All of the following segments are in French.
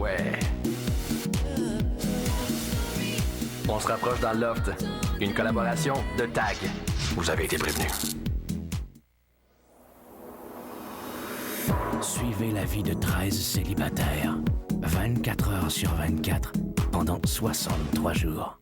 ouais. On se rapproche dans le loft. Une collaboration de TAG. Vous avez été prévenus. Suivez la vie de 13 célibataires. 24 heures sur 24, pendant 63 jours.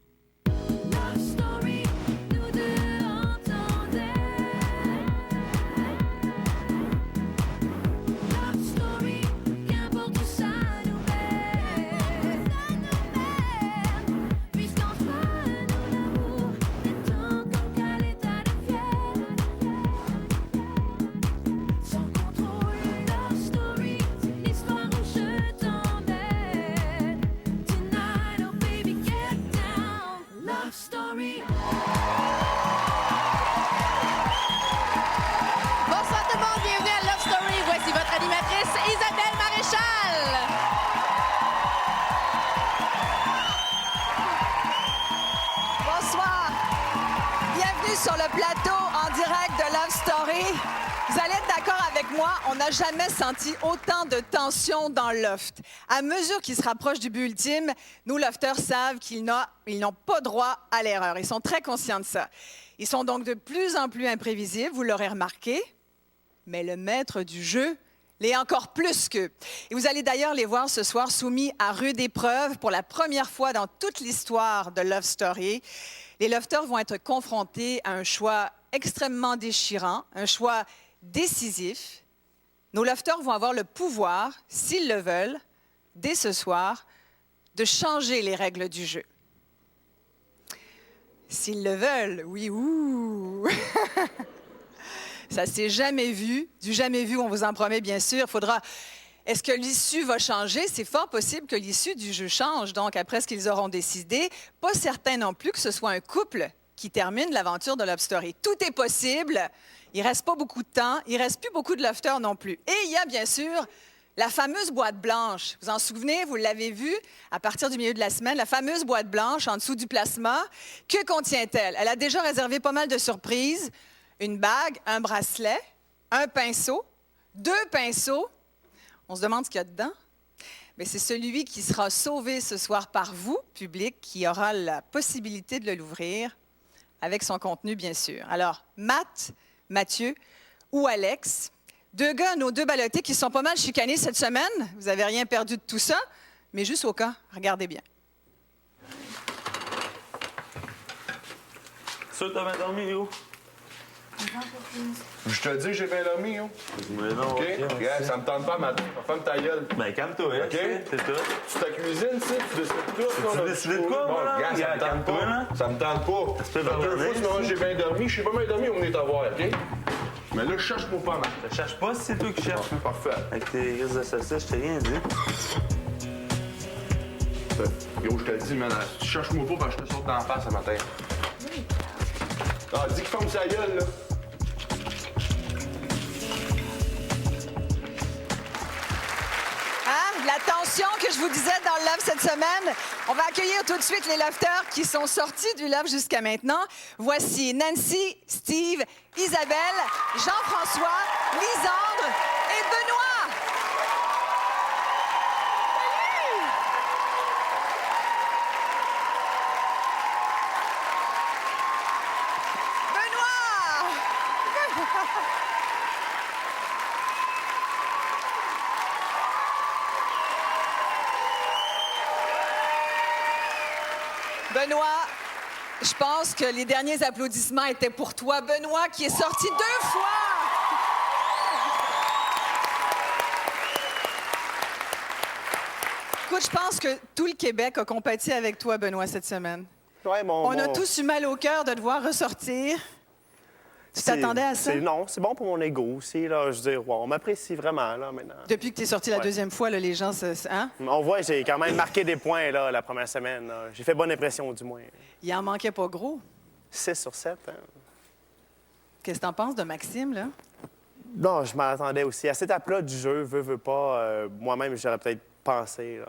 Bonsoir tout le monde, bienvenue à Love Story. Voici votre animatrice Isabelle Maréchal. Bonsoir. Bienvenue sur le plateau en direct de Love Story. Vous allez être d'accord avec moi, on n'a jamais senti autant de tension dans le loft. À mesure qu'ils se rapprochent du but ultime, nos lofters savent qu'ils n'ont pas droit à l'erreur. Ils sont très conscients de ça. Ils sont donc de plus en plus imprévisibles, vous l'aurez remarqué. Mais le maître du jeu l'est encore plus qu'eux. Et vous allez d'ailleurs les voir ce soir soumis à rude épreuve pour la première fois dans toute l'histoire de Love Story. Les lofters vont être confrontés à un choix extrêmement déchirant, un choix décisif. Nos lofters vont avoir le pouvoir, s'ils le veulent, dès ce soir, de changer les règles du jeu. S'ils le veulent, oui, ouh! Ça s'est jamais vu. Du jamais vu, on vous en promet, bien sûr. Est-ce que l'issue va changer? C'est fort possible que l'issue du jeu change, donc, après ce qu'ils auront décidé. Pas certain non plus que ce soit un couple qui termine l'aventure de Love Story. Tout est possible. Il ne reste pas beaucoup de temps. Il ne reste plus beaucoup de lofters non plus. Et il y a, bien sûr, la fameuse boîte blanche. Vous en souvenez? Vous l'avez vue à partir du milieu de la semaine. La fameuse boîte blanche en dessous du plasma. Que contient-elle? Elle a déjà réservé pas mal de surprises. Une bague, un bracelet, un pinceau, 2 pinceaux. On se demande ce qu'il y a dedans. Mais c'est celui qui sera sauvé ce soir par vous, public, qui aura la possibilité de l'ouvrir avec son contenu, bien sûr. Alors, Mathieu ou Alex, 2 gars, nos 2 ballottés qui sont pas mal chicanés cette semaine. Vous n'avez rien perdu de tout ça, mais juste au cas, regardez bien. Ça, t'as bien dormi, Léo? Je te dis que j'ai bien dormi, yo. Mais non, OK? ok, Yeah, ça me tente pas, matin. Ferme ta gueule. Ben, calme-toi, hein, OK? c'est tout. Tu ta cuisine, tu sais, tu décides tout. Tu décides de quoi, moi, là? Regarde, ça me tente Calme-toi, pas. là. Ça me tente pas. Ça se peut Ça fait 2 dormir, fois, sinon ça. j'ai bien dormi. Je sais pas bien dormi, on est à voir, OK? Mais là, je cherche mon pas, man. Je cherche pas si c'est toi qui cherches. Parfait. Avec tes grises de saucisse, je t'ai rien dit. Yo, je te le dis, man, tu cherches mon pas parce que je te saute dans la face ce matin. Ah, dis qu'il ferme sa gueule, là. La tension que je vous disais dans le Love cette semaine. On va accueillir tout de suite les lofters qui sont sortis du Love jusqu'à maintenant. Voici Nancy, Steve, Isabelle, Jean-François, Lisandre et Benoît. Salut! Benoît, je pense que les derniers applaudissements étaient pour toi. Benoît, qui est sorti 2 fois. Écoute, je pense que tout le Québec a compati avec toi, Benoît, cette semaine. Ouais, On a tous eu mal au cœur de te voir ressortir. Tu t'attendais à ça? Non, c'est bon pour mon ego aussi. Là. Je veux dire, ouais, on m'apprécie vraiment là, maintenant. Depuis que tu es sorti la Ouais. 2e fois, là, les gens hein? On voit, j'ai quand même marqué des points là, la première semaine. Là. J'ai fait bonne impression, du moins. Il en manquait pas gros. 6 sur 7. Hein. Qu'est-ce que t'en penses de Maxime, là? Non, je m'attendais aussi. À cette étape-là du jeu, veux pas, moi-même, j'aurais peut-être pensé. Là.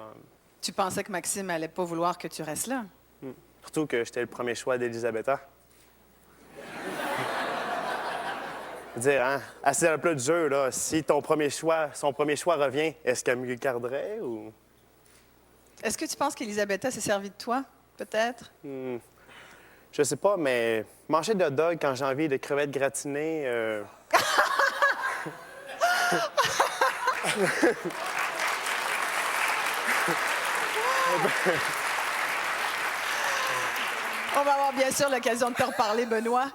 Tu pensais que Maxime allait pas vouloir que tu restes là? Surtout que j'étais le premier choix d'Elisabetta. Je veux dire, hein, à cette étape-là du jeu, là, si son premier choix revient, est-ce qu'elle me garderait ou... Est-ce que tu penses qu'Elisabetta s'est servie de toi, peut-être? Je sais pas, mais manger de hot dog quand j'ai envie de crevettes gratinées... On va avoir bien sûr l'occasion de te reparler, Benoît.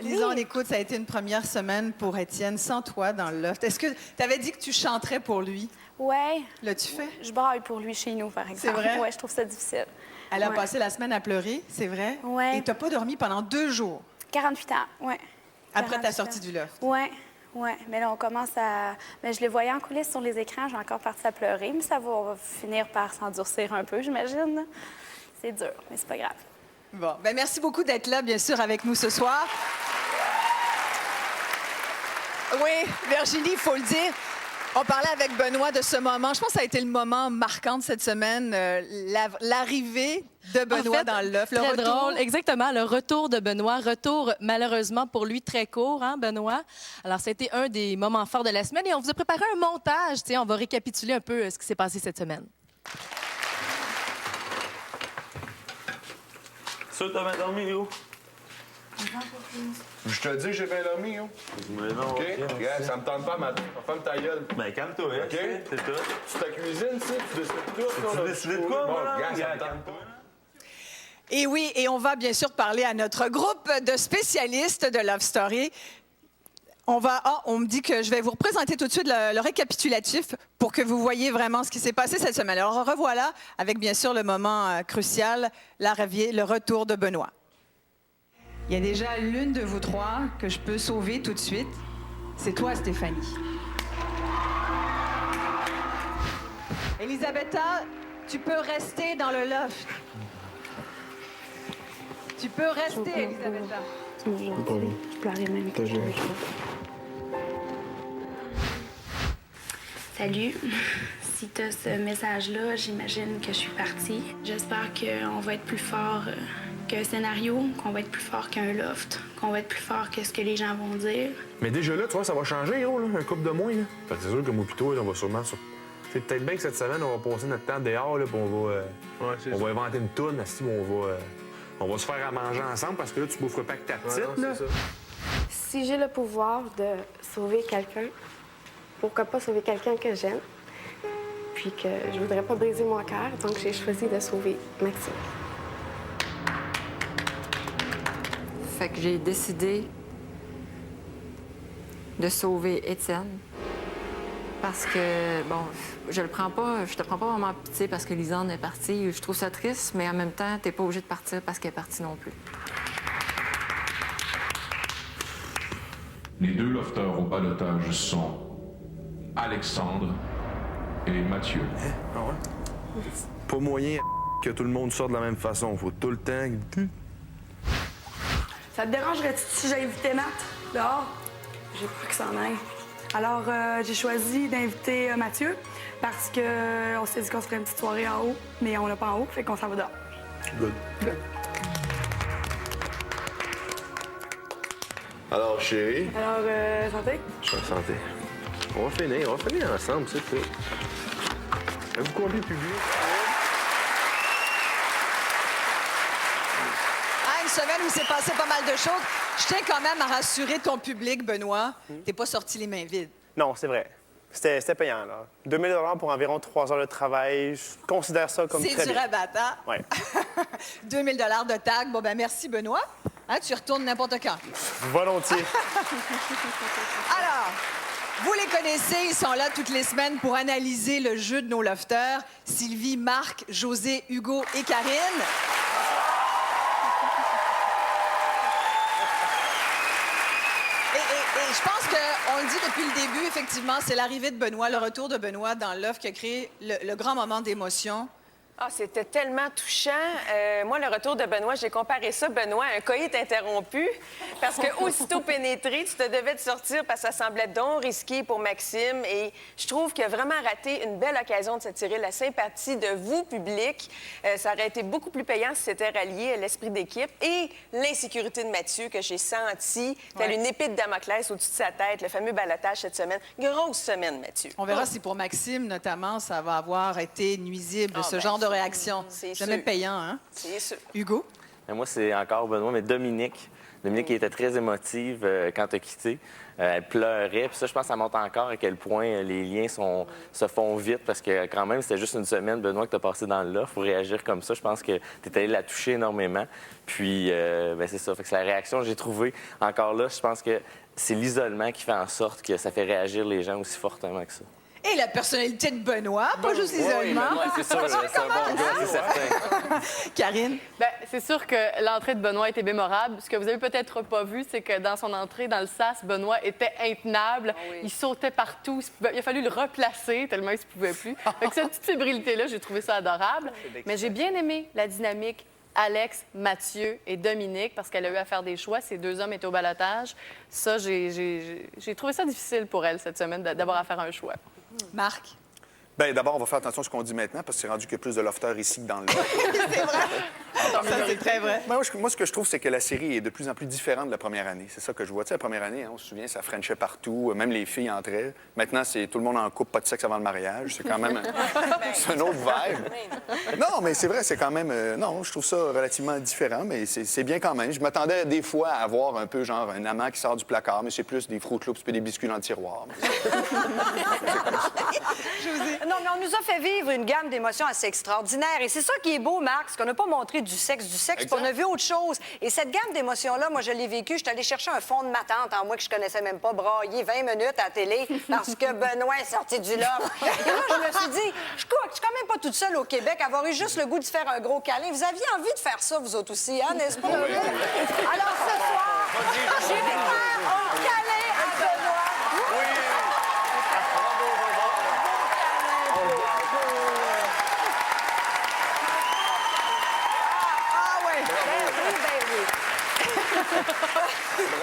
Lisande, écoute, ça a été une première semaine pour Étienne sans toi dans le loft. Est-ce que tu avais dit que tu chanterais pour lui? Ouais. L'as-tu fait? Je braille pour lui chez nous, par exemple. C'est vrai? Ouais, je trouve ça difficile. Elle a Ouais. passé la semaine à pleurer, c'est vrai? Ouais. Et t'as pas dormi pendant 2 jours 48 ans, ouais. après ta 48 sortie ans. du loft. Ouais, ouais. Mais là, on commence à... Mais je le voyais en coulisses sur les écrans, j'ai encore parti à pleurer, mais ça va, on va finir par s'endurcir un peu, j'imagine. C'est dur, mais c'est pas grave. Bon, ben merci beaucoup d'être là, bien sûr, avec nous ce soir. Oui, Virginie, il faut le dire. On parlait avec Benoît de ce moment. Je pense que ça a été le moment marquant de cette semaine, l'arrivée de Benoît En fait, dans le loft. Le très retour. drôle, exactement. Le retour de Benoît. Retour, malheureusement, pour lui, très court, hein, Benoît? Alors, c'était un des moments forts de la semaine et on vous a préparé un montage. Tiens, on va récapituler un peu ce qui s'est passé cette semaine. Ça, t'as bien dormi, Léo? Je te dis que j'ai bien dormi, yo. Mais non, OK? ok, Regarde, ça me tente pas, matin. Ferme ta gueule. Ben, calme-toi, hein, OK? c'est tout. C'est ta cuisine, tu sais, tu décides tout. Tu décides de quoi, Bon, moi, là? regarde, ça me Regarde, tente pas. Et oui, et on va bien sûr parler à notre groupe de spécialistes de Love Story. On me dit que je vais vous représenter tout de suite le récapitulatif pour que vous voyez vraiment ce qui s'est passé cette semaine. Alors, revoilà avec bien sûr le moment crucial, le retour de Benoît. Il y a déjà l'une de vous trois que je peux sauver tout de suite. C'est toi, Stéphanie. Elisabetta, tu peux rester dans le loft. Tu peux rester, Elisabetta. Je pleurais même. Salut. Si tu as ce message-là, j'imagine que je suis partie. J'espère qu'on va être plus fort qu'un scénario, qu'on va être plus fort qu'un loft, qu'on va être plus fort que ce que les gens vont dire. Mais déjà là, tu vois, ça va changer, gros, là, un couple de mois. Là. Fait que c'est sûr que moi pis toi, là, on va sûrement... C'est peut-être bien que cette semaine, on va passer notre temps dehors, là, puis on va inventer une toune, assis, on va se faire à manger ensemble, parce que là, tu boufferas pas que ta petite, là. Si j'ai le pouvoir de sauver quelqu'un, pourquoi pas sauver quelqu'un que j'aime, puis que je voudrais pas briser mon cœur, donc j'ai choisi de sauver Maxime. Fait que j'ai décidé de sauver Étienne. Parce que, bon, je te prends pas vraiment en pitié parce que Lisande est partie. Je trouve ça triste, mais en même temps, t'es pas obligé de partir parce qu'elle est partie non plus. Les 2 lofteurs au balotage sont Alexandre et Mathieu. Ah ouais? Pas moyen que tout le monde sorte de la même façon. Faut tout le temps... Ça te dérangerait-tu si j'invitais Nat dehors? J'ai peur qu'il s'en aille. Alors, j'ai choisi d'inviter Mathieu parce qu'on s'est dit qu'on se ferait une petite soirée en haut, mais on l'a pas en haut, fait qu'on s'en va dehors. Good. Alors, chérie? Alors, santé? Santé. On va finir ensemble, c'est tout. Avez-vous combien de public? Ah, une semaine où il s'est passé pas mal de choses. Je tiens quand même à rassurer ton public, Benoît. T'es pas sorti les mains vides. Non, c'est vrai. C'était payant, là. 2 000 pour environ 3 heures de travail. Je considère ça comme très C'est du bien. rabat, hein? Oui. 2 000 de tag. Bon, ben merci, Benoît. Hein, tu y retournes n'importe quand. Volontiers. Alors, vous les connaissez, ils sont là toutes les semaines pour analyser le jeu de nos lofters. Sylvie, Marc, José, Hugo et Karine. Et je pense qu'on le dit depuis le début, effectivement, c'est l'arrivée de Benoît, le retour de Benoît dans l'offre qui a créé le grand moment d'émotion. Ah, c'était tellement touchant. Moi, le retour de Benoît, j'ai comparé ça, Benoît, à un coït interrompu. Parce que aussitôt pénétré, tu te devais de sortir parce que ça semblait donc risqué pour Maxime. Et je trouve qu'il a vraiment raté une belle occasion de s'attirer la sympathie de vous, public. Ça aurait été beaucoup plus payant si c'était rallié à l'esprit d'équipe. Et l'insécurité de Mathieu que j'ai senti, telle une épée de Damoclès au-dessus de sa tête, le fameux balotage cette semaine. Grosse semaine, Mathieu. On verra si pour Maxime, notamment, ça va avoir été nuisible, ce genre de réaction. C'est jamais sûr. payant, hein? C'est sûr. Hugo? Moi, c'est encore Benoît, mais Dominique. Dominique qui était très émotive quand tu as quitté. Elle pleurait. Puis ça, je pense que ça montre encore à quel point les liens se font vite parce que quand même, c'était juste une semaine, Benoît, que tu as passé dans le loft. Pour réagir comme ça, je pense que tu es allé la toucher énormément. Puis, c'est ça. Fait que c'est la réaction que j'ai trouvée. Encore là, je pense que c'est l'isolement qui fait en sorte que ça fait réagir les gens aussi fortement que ça. Et la personnalité de Benoît, pas juste l'isolement. Oui, c'est sûr, c'est un bon gars, c'est certain. Karine? Bien, c'est sûr que l'entrée de Benoît était mémorable. Ce que vous avez peut-être pas vu, c'est que dans son entrée dans le sas, Benoît était intenable. Il sautait partout. Il a fallu le replacer tellement il ne se pouvait plus. Avec cette petite fébrilité-là, j'ai trouvé ça adorable. Mais j'ai bien aimé la dynamique Alex, Mathieu et Dominique, parce qu'elle a eu à faire des choix. Ces deux hommes étaient au ballottage. Ça, j'ai trouvé ça difficile pour elle cette semaine d'avoir à faire un choix. Marc? Bien, d'abord, on va faire attention à ce qu'on dit maintenant, parce que c'est rendu qu'il y a plus de lofters ici que dans le... C'est vrai. Ça, c'est très vrai. Moi, ce que je trouve, c'est que la série est de plus en plus différente de la première année. C'est ça que je vois. Tu sais, la première année, hein, on se souvient, ça frenchait partout, même les filles entraient. Maintenant, c'est tout le monde en couple, pas de sexe avant le mariage. C'est quand même... c'est un autre vibe. Non, mais c'est vrai, c'est quand même... non, je trouve ça relativement différent, mais c'est bien quand même. Je m'attendais des fois à avoir un peu, genre, un amant qui sort du placard, mais c'est plus des Fruit Loops puis des biscuits dans le tiroir. Non, mais on nous a fait vivre une gamme d'émotions assez extraordinaire. Et c'est ça qui est beau, Marc, c'est qu'on n'a pas montré du sexe, puis on a vu autre chose. Et cette gamme d'émotions-là, moi, je l'ai vécue. Je suis allée chercher un fond de ma tante, en moi que je connaissais même pas, brailler 20 minutes à la télé parce que Benoît est sorti du loft. Et là, je me suis dit, je suis quand même pas toute seule au Québec, avoir eu juste le goût de faire un gros câlin. Vous aviez envie de faire ça, vous autres aussi, hein, n'est-ce pas? Alors, ce soir, j'ai vais faire un câlin à Benoît.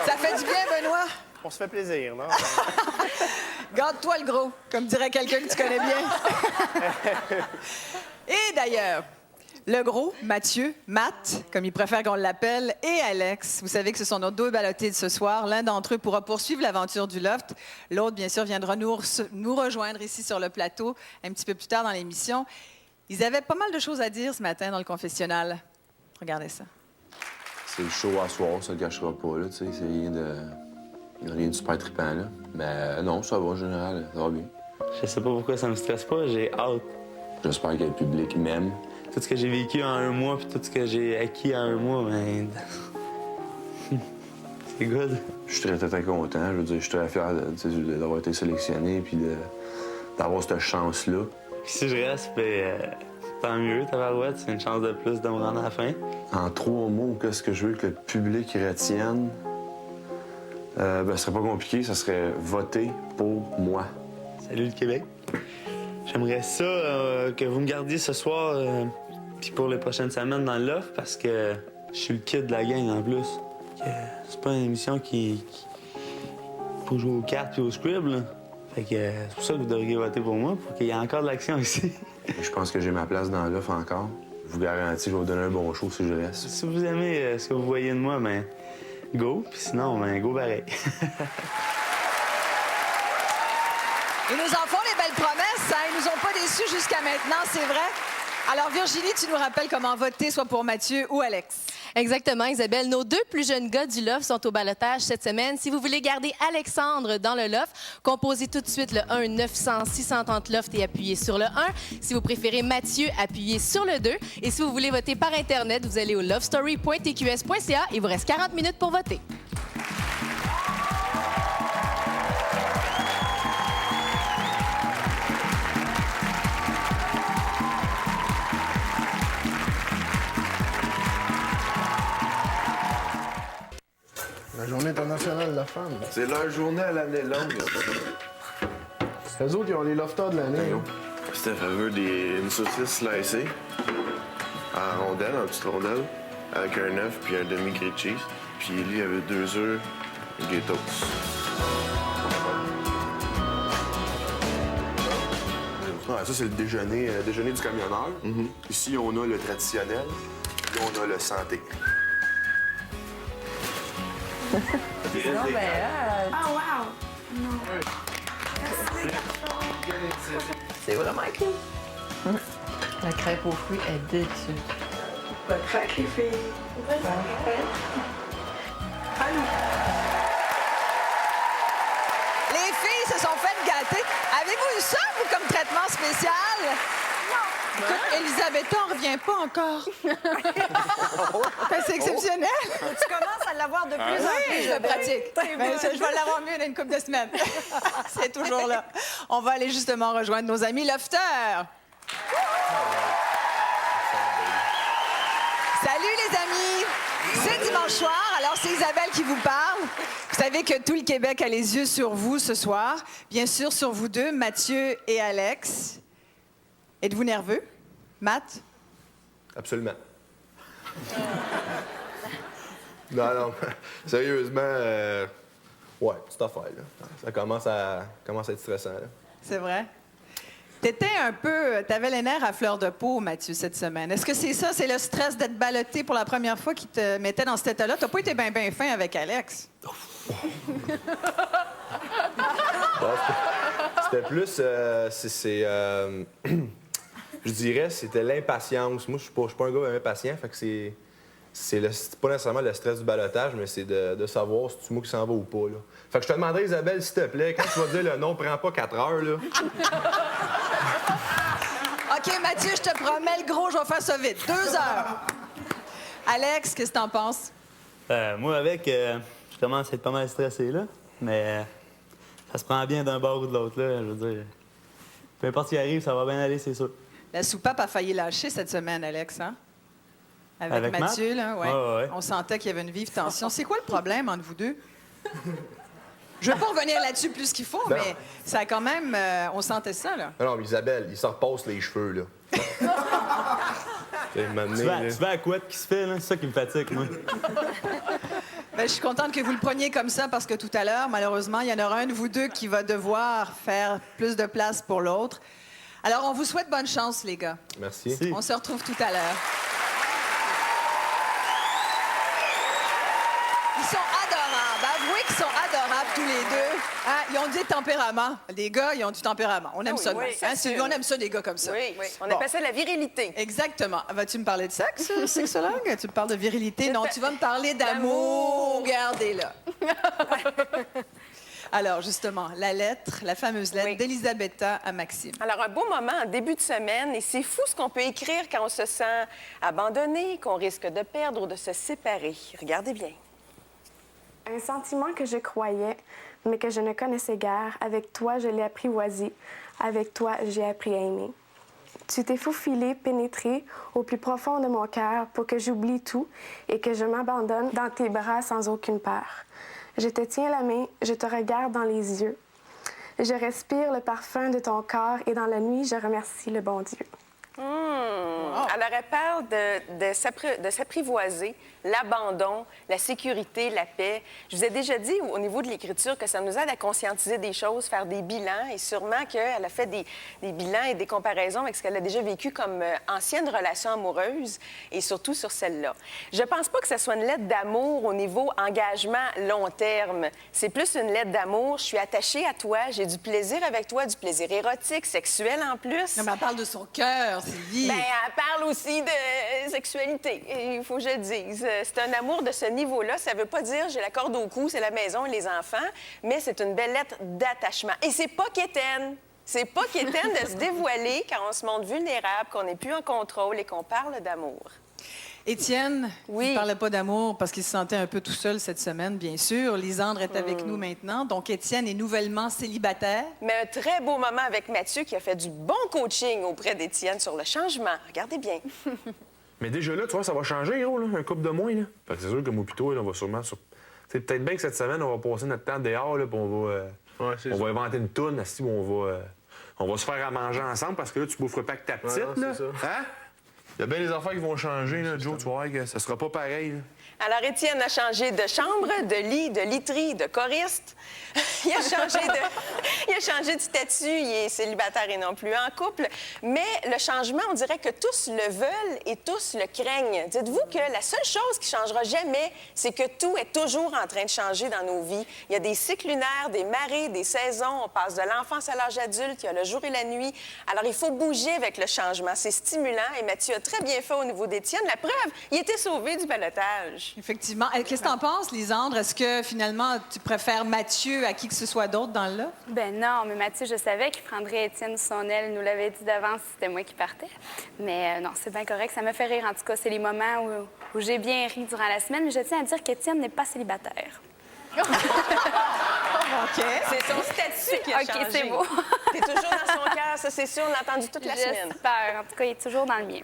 Ça fait du bien, Benoît? On se fait plaisir, non? Garde-toi le gros, comme dirait quelqu'un que tu connais bien. Et d'ailleurs, le gros, Mathieu, Matt, comme il préfère qu'on l'appelle, et Alex, vous savez que ce sont nos deux ballottés de ce soir. L'un d'entre eux pourra poursuivre l'aventure du loft. L'autre, bien sûr, viendra nous rejoindre ici sur le plateau un petit peu plus tard dans l'émission. Ils avaient pas mal de choses à dire ce matin dans le confessionnal. Regardez ça. C'est le show à soir, ça ne gâchera pas, là, tu sais, c'est rien de super trippant, là. Mais non, ça va, en général, ça va bien. Je sais pas pourquoi ça me stresse pas, j'ai hâte. J'espère que le public m'aime. Tout ce que j'ai vécu en un mois, puis tout ce que j'ai acquis en un mois, ben... c'est good. Je suis très, très content, je veux dire, je suis très fier d'avoir été sélectionné, puis d'avoir cette chance-là. Si je reste, ben... tant mieux, tabarouette, c'est une chance de plus de me rendre à la fin. En 3 mots, qu'est-ce que je veux que le public retienne? Ce serait pas compliqué, ça serait voter pour moi. Salut le Québec. J'aimerais ça que vous me gardiez ce soir, puis pour les prochaines semaines dans le loft, parce que je suis le kid de la gang en plus. C'est pas une émission qui faut jouer aux cartes puis au scribble, là. Fait que c'est pour ça que vous devriez voter pour moi, pour qu'il y ait encore de l'action ici. Je pense que j'ai ma place dans l'offre encore. Je vous garantis, je vais vous donner un bon show si je reste. Si vous aimez ce que vous voyez de moi, ben go. Puis sinon, ben go pareil. Ils nous en font les belles promesses, hein? Ils nous ont pas déçus jusqu'à maintenant, c'est vrai. Alors, Virginie, tu nous rappelles comment voter, soit pour Mathieu ou Alex. Exactement, Isabelle. Nos deux plus jeunes gars du loft sont au ballottage cette semaine. Si vous voulez garder Alexandre dans le loft, composez tout de suite le 1-900-630 loft et appuyez sur le 1. Si vous préférez Mathieu, appuyez sur le 2. Et si vous voulez voter par Internet, vous allez au lovestory.tqs.ca. Il vous reste 40 minutes pour voter. La Journée internationale de la femme. C'est leur journée à l'année longue. Eux autres, ils ont les lofters de l'année. Puis Steph, elle veut une saucisse slicée en rondelles, en petites rondelles, avec un œuf puis un demi-grilled cheese. Puis Ellie, elle veut 2 œufs et des toasts. Ah, ça, c'est le déjeuner du camionneur. Ici, on a le traditionnel, puis on a le santé. Ah, wow! Non. C'est vraiment cool. La crêpe aux fruits est délicieuse. Bonne fête, les filles. Bonne fête. Allô. Les filles se sont faites gâter. Avez-vous eu ça, vous, comme traitement spécial? Non. Écoute, Elisabetta, on revient pas encore. Ben, c'est exceptionnel. Tu commences à l'avoir de plus en plus. Oui, je pratique. Ben, je vais l'avoir mieux dans une couple de semaines. C'est toujours là. On va aller justement rejoindre nos amis lofters. Salut les amis! C'est dimanche soir, alors c'est Isabelle qui vous parle. Vous savez que tout le Québec a les yeux sur vous ce soir. Bien sûr, sur vous deux, Mathieu et Alex. Êtes-vous nerveux? Matt? Absolument. Non, sérieusement, ouais, petite affaire, là. Ça commence à être stressant, là. C'est vrai? T'avais les nerfs à fleur de peau, Mathieu, cette semaine. Est-ce que c'est ça? C'est le stress d'être ballotté pour la première fois qui te mettait dans cet état-là? T'as pas été bien fin avec Alex? Bon, c'était plus... je dirais, c'était l'impatience. Moi, je suis pas un gars impatient, fait que c'est pas nécessairement le stress du ballottage, mais c'est de savoir si tu moi qui s'en va ou pas, là. Fait que je te demanderais, Isabelle, s'il te plaît, quand tu vas dire le nom, prends pas 4 heures, là. OK, Mathieu, je te promets, le gros, je vais faire ça vite. 2 heures. Alex, qu'est-ce que t'en penses? Moi, je commence à être pas mal stressé, là. Mais ça se prend bien d'un bord ou de l'autre, là. Je veux dire, peu importe ce qui arrive, ça va bien aller, c'est sûr. La soupape a failli lâcher cette semaine, Alex, hein? Avec Mathieu, Matt? là, ouais. Ouais. On sentait qu'il y avait une vive tension. C'est quoi le problème entre vous deux? Je veux pas revenir là-dessus plus qu'il faut, mais ça a quand même... on sentait ça, là. Non, mais Isabelle, il se repasse les cheveux, là. Tu vas à la couette qui se fait, là. C'est ça qui me fatigue, moi. Ben, je suis contente que vous le preniez comme ça parce que tout à l'heure, malheureusement, il y en aura un de vous deux qui va devoir faire plus de place pour l'autre. Alors, on vous souhaite bonne chance, les gars. Merci. On se retrouve tout à l'heure. Ils sont adorables. Avouez qu'ils sont adorables, tous les deux. Hein? Ils ont du tempérament. Les gars, ils ont du tempérament. On aime ça. Oui, hein? On aime ça, des gars comme ça. Oui. On appelle ça la virilité. Exactement. Vas-tu me parler de sexe, sexologue? Tu me parles de virilité? Non, tu vas me parler d'amour. Regardez-là. Alors, justement, la fameuse lettre d'Elisabetta à Maxime. Alors, un beau moment en début de semaine, et c'est fou ce qu'on peut écrire quand on se sent abandonné, qu'on risque de perdre ou de se séparer. Regardez bien. Un sentiment que je croyais, mais que je ne connaissais guère. Avec toi, je l'ai apprivoisé. Avec toi, j'ai appris à aimer. Tu t'es faufilé, pénétré au plus profond de mon cœur pour que j'oublie tout et que je m'abandonne dans tes bras sans aucune peur. Je te tiens la main, je te regarde dans les yeux. Je respire le parfum de ton corps et dans la nuit, je remercie le bon Dieu. Alors, elle parle de s'apprivoiser, l'abandon, la sécurité, la paix. Je vous ai déjà dit au niveau de l'écriture que ça nous aide à conscientiser des choses, faire des bilans, et sûrement qu'elle a fait des bilans et des comparaisons avec ce qu'elle a déjà vécu comme ancienne relation amoureuse, et surtout sur celle-là. Je pense pas que ce soit une lettre d'amour au niveau engagement long terme. C'est plus une lettre d'amour. Je suis attachée à toi, j'ai du plaisir avec toi, du plaisir érotique, sexuel en plus. Non, mais elle parle de son cœur, Sylvie. Bien, elle parle aussi de sexualité, il faut que je le dise. C'est un amour de ce niveau-là. Ça veut pas dire j'ai la corde au cou, c'est la maison et les enfants, mais c'est une belle lettre d'attachement. Et c'est pas quétaine. C'est pas quétaine de se dévoiler quand on se montre vulnérable, qu'on n'est plus en contrôle et qu'on parle d'amour. Étienne, il ne parlait pas d'amour parce qu'il se sentait un peu tout seul cette semaine, bien sûr. Lisandre est avec nous maintenant. Donc, Étienne est nouvellement célibataire. Mais un très beau moment avec Mathieu qui a fait du bon coaching auprès d'Étienne sur le changement. Regardez bien. Mais déjà là, tu vois, ça va changer, gros, là, un couple de mois, là. Fait que c'est sûr que moi, plutôt, on va sûrement... C'est peut-être bien que cette semaine, on va passer notre temps dehors, là, puis on va inventer une toune, on On va se faire à manger ensemble parce que là, tu boufferas pas avec ta petite, non, là. c'est ça. Hein? Il y a bien des affaires qui vont changer, là, Joe. Tu vas voir que ça sera pas pareil, là. Alors, Étienne a changé de chambre, de lit, de literie, de choriste. Il a changé de statut. Il est célibataire et non plus en couple. Mais le changement, on dirait que tous le veulent et tous le craignent. Dites-vous que la seule chose qui changera jamais, c'est que tout est toujours en train de changer dans nos vies. Il y a des cycles lunaires, des marées, des saisons. On passe de l'enfance à l'âge adulte. Il y a le jour et la nuit. Alors, il faut bouger avec le changement. C'est stimulant et Mathieu a très bien fait au niveau d'Étienne. La preuve, il était sauvé du ballottage. Effectivement. Qu'est-ce que tu en penses, Lisandre? Est-ce que, finalement, tu préfères Mathieu à qui que ce soit d'autre dans le lot? Ben non, mais Mathieu, je savais qu'il prendrait Étienne sous son aile. Il nous l'avait dit d'avance, c'était moi qui partais. Mais non, c'est bien correct. Ça me fait rire, en tout cas. C'est les moments où j'ai bien ri durant la semaine. Mais je tiens à dire qu'Étienne n'est pas célibataire. OK. C'est son statut qui a changé. OK, c'est beau. T'es toujours dans son cœur, ça, c'est sûr. On l'a entendu toute la semaine. J'espère. En tout cas, il est toujours dans le mien.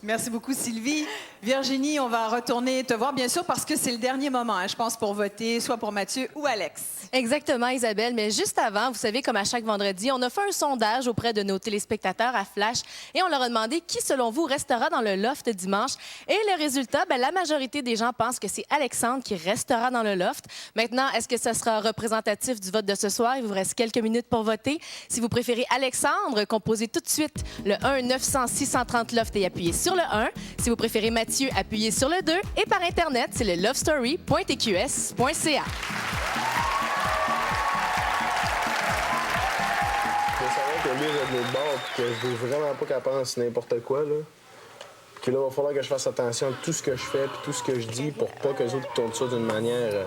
Merci beaucoup, Sylvie. Virginie, on va retourner te voir, bien sûr, parce que c'est le dernier moment, hein, je pense, pour voter, soit pour Mathieu ou Alex. Exactement, Isabelle. Mais juste avant, vous savez, comme à chaque vendredi, on a fait un sondage auprès de nos téléspectateurs à Flash et on leur a demandé qui, selon vous, restera dans le loft dimanche. Et le résultat, la majorité des gens pensent que c'est Alexandre qui restera dans le loft. Maintenant, est-ce que ça sera représentatif du vote de ce soir? Il vous reste quelques minutes pour voter. Si vous préférez Alexandre, composez tout de suite le 1-900-630 loft et appuyez sur le 1. Si vous préférez Mathieu, appuyez sur le 2. Et par Internet, c'est le lovestory.tqs.ca. Je savais que lui, est de l'autre bord, puis que je veux vraiment pas qu'elle pense n'importe quoi, là. Puis là, il va falloir que je fasse attention à tout ce que je fais puis tout ce que je dis pour pas que les autres tournent ça d'une manière...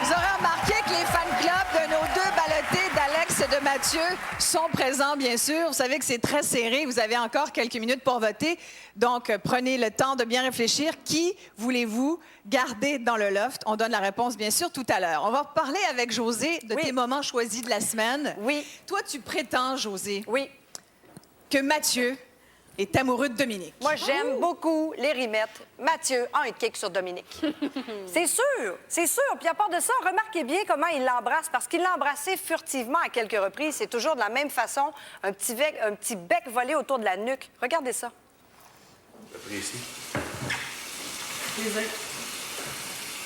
Vous aurez remarqué que les fan clubs de nos deux ballottés, d'Alex et de Mathieu, sont présents, bien sûr. Vous savez que c'est très serré. Vous avez encore quelques minutes pour voter. Donc, prenez le temps de bien réfléchir. Qui voulez-vous garder dans le loft? On donne la réponse, bien sûr, tout à l'heure. On va parler avec José de tes moments choisis de la semaine. Oui. Toi, tu prétends, José, oui, que Mathieu est amoureux de Dominique. Moi, j'aime beaucoup les rimettes. Mathieu a un kick sur Dominique. C'est sûr, c'est sûr. Puis à part de ça, remarquez bien comment il l'embrasse, parce qu'il l'a embrassé furtivement à quelques reprises. C'est toujours de la même façon, un petit bec volé autour de la nuque. Regardez ça. J'apprécie.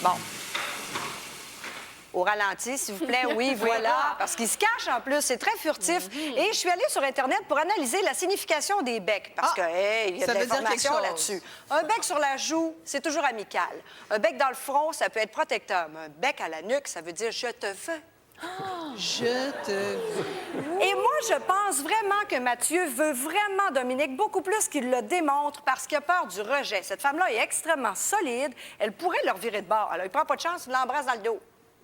Bon. Au ralenti, s'il vous plaît. Oui, voilà. Parce qu'il se cache en plus. C'est très furtif. Et je suis allée sur Internet pour analyser la signification des becs. Parce que, hey, il y a de l'information là-dessus. Un bec sur la joue, c'est toujours amical. Un bec dans le front, ça peut être protecteur. Mais un bec à la nuque, ça veut dire « je te veux ». Je te veux. Et moi, je pense vraiment que Mathieu veut vraiment Dominique beaucoup plus qu'il le démontre parce qu'il a peur du rejet. Cette femme-là est extrêmement solide. Elle pourrait leur virer de bord. Alors, il prend pas de chance, il l'embrasse dans le dos.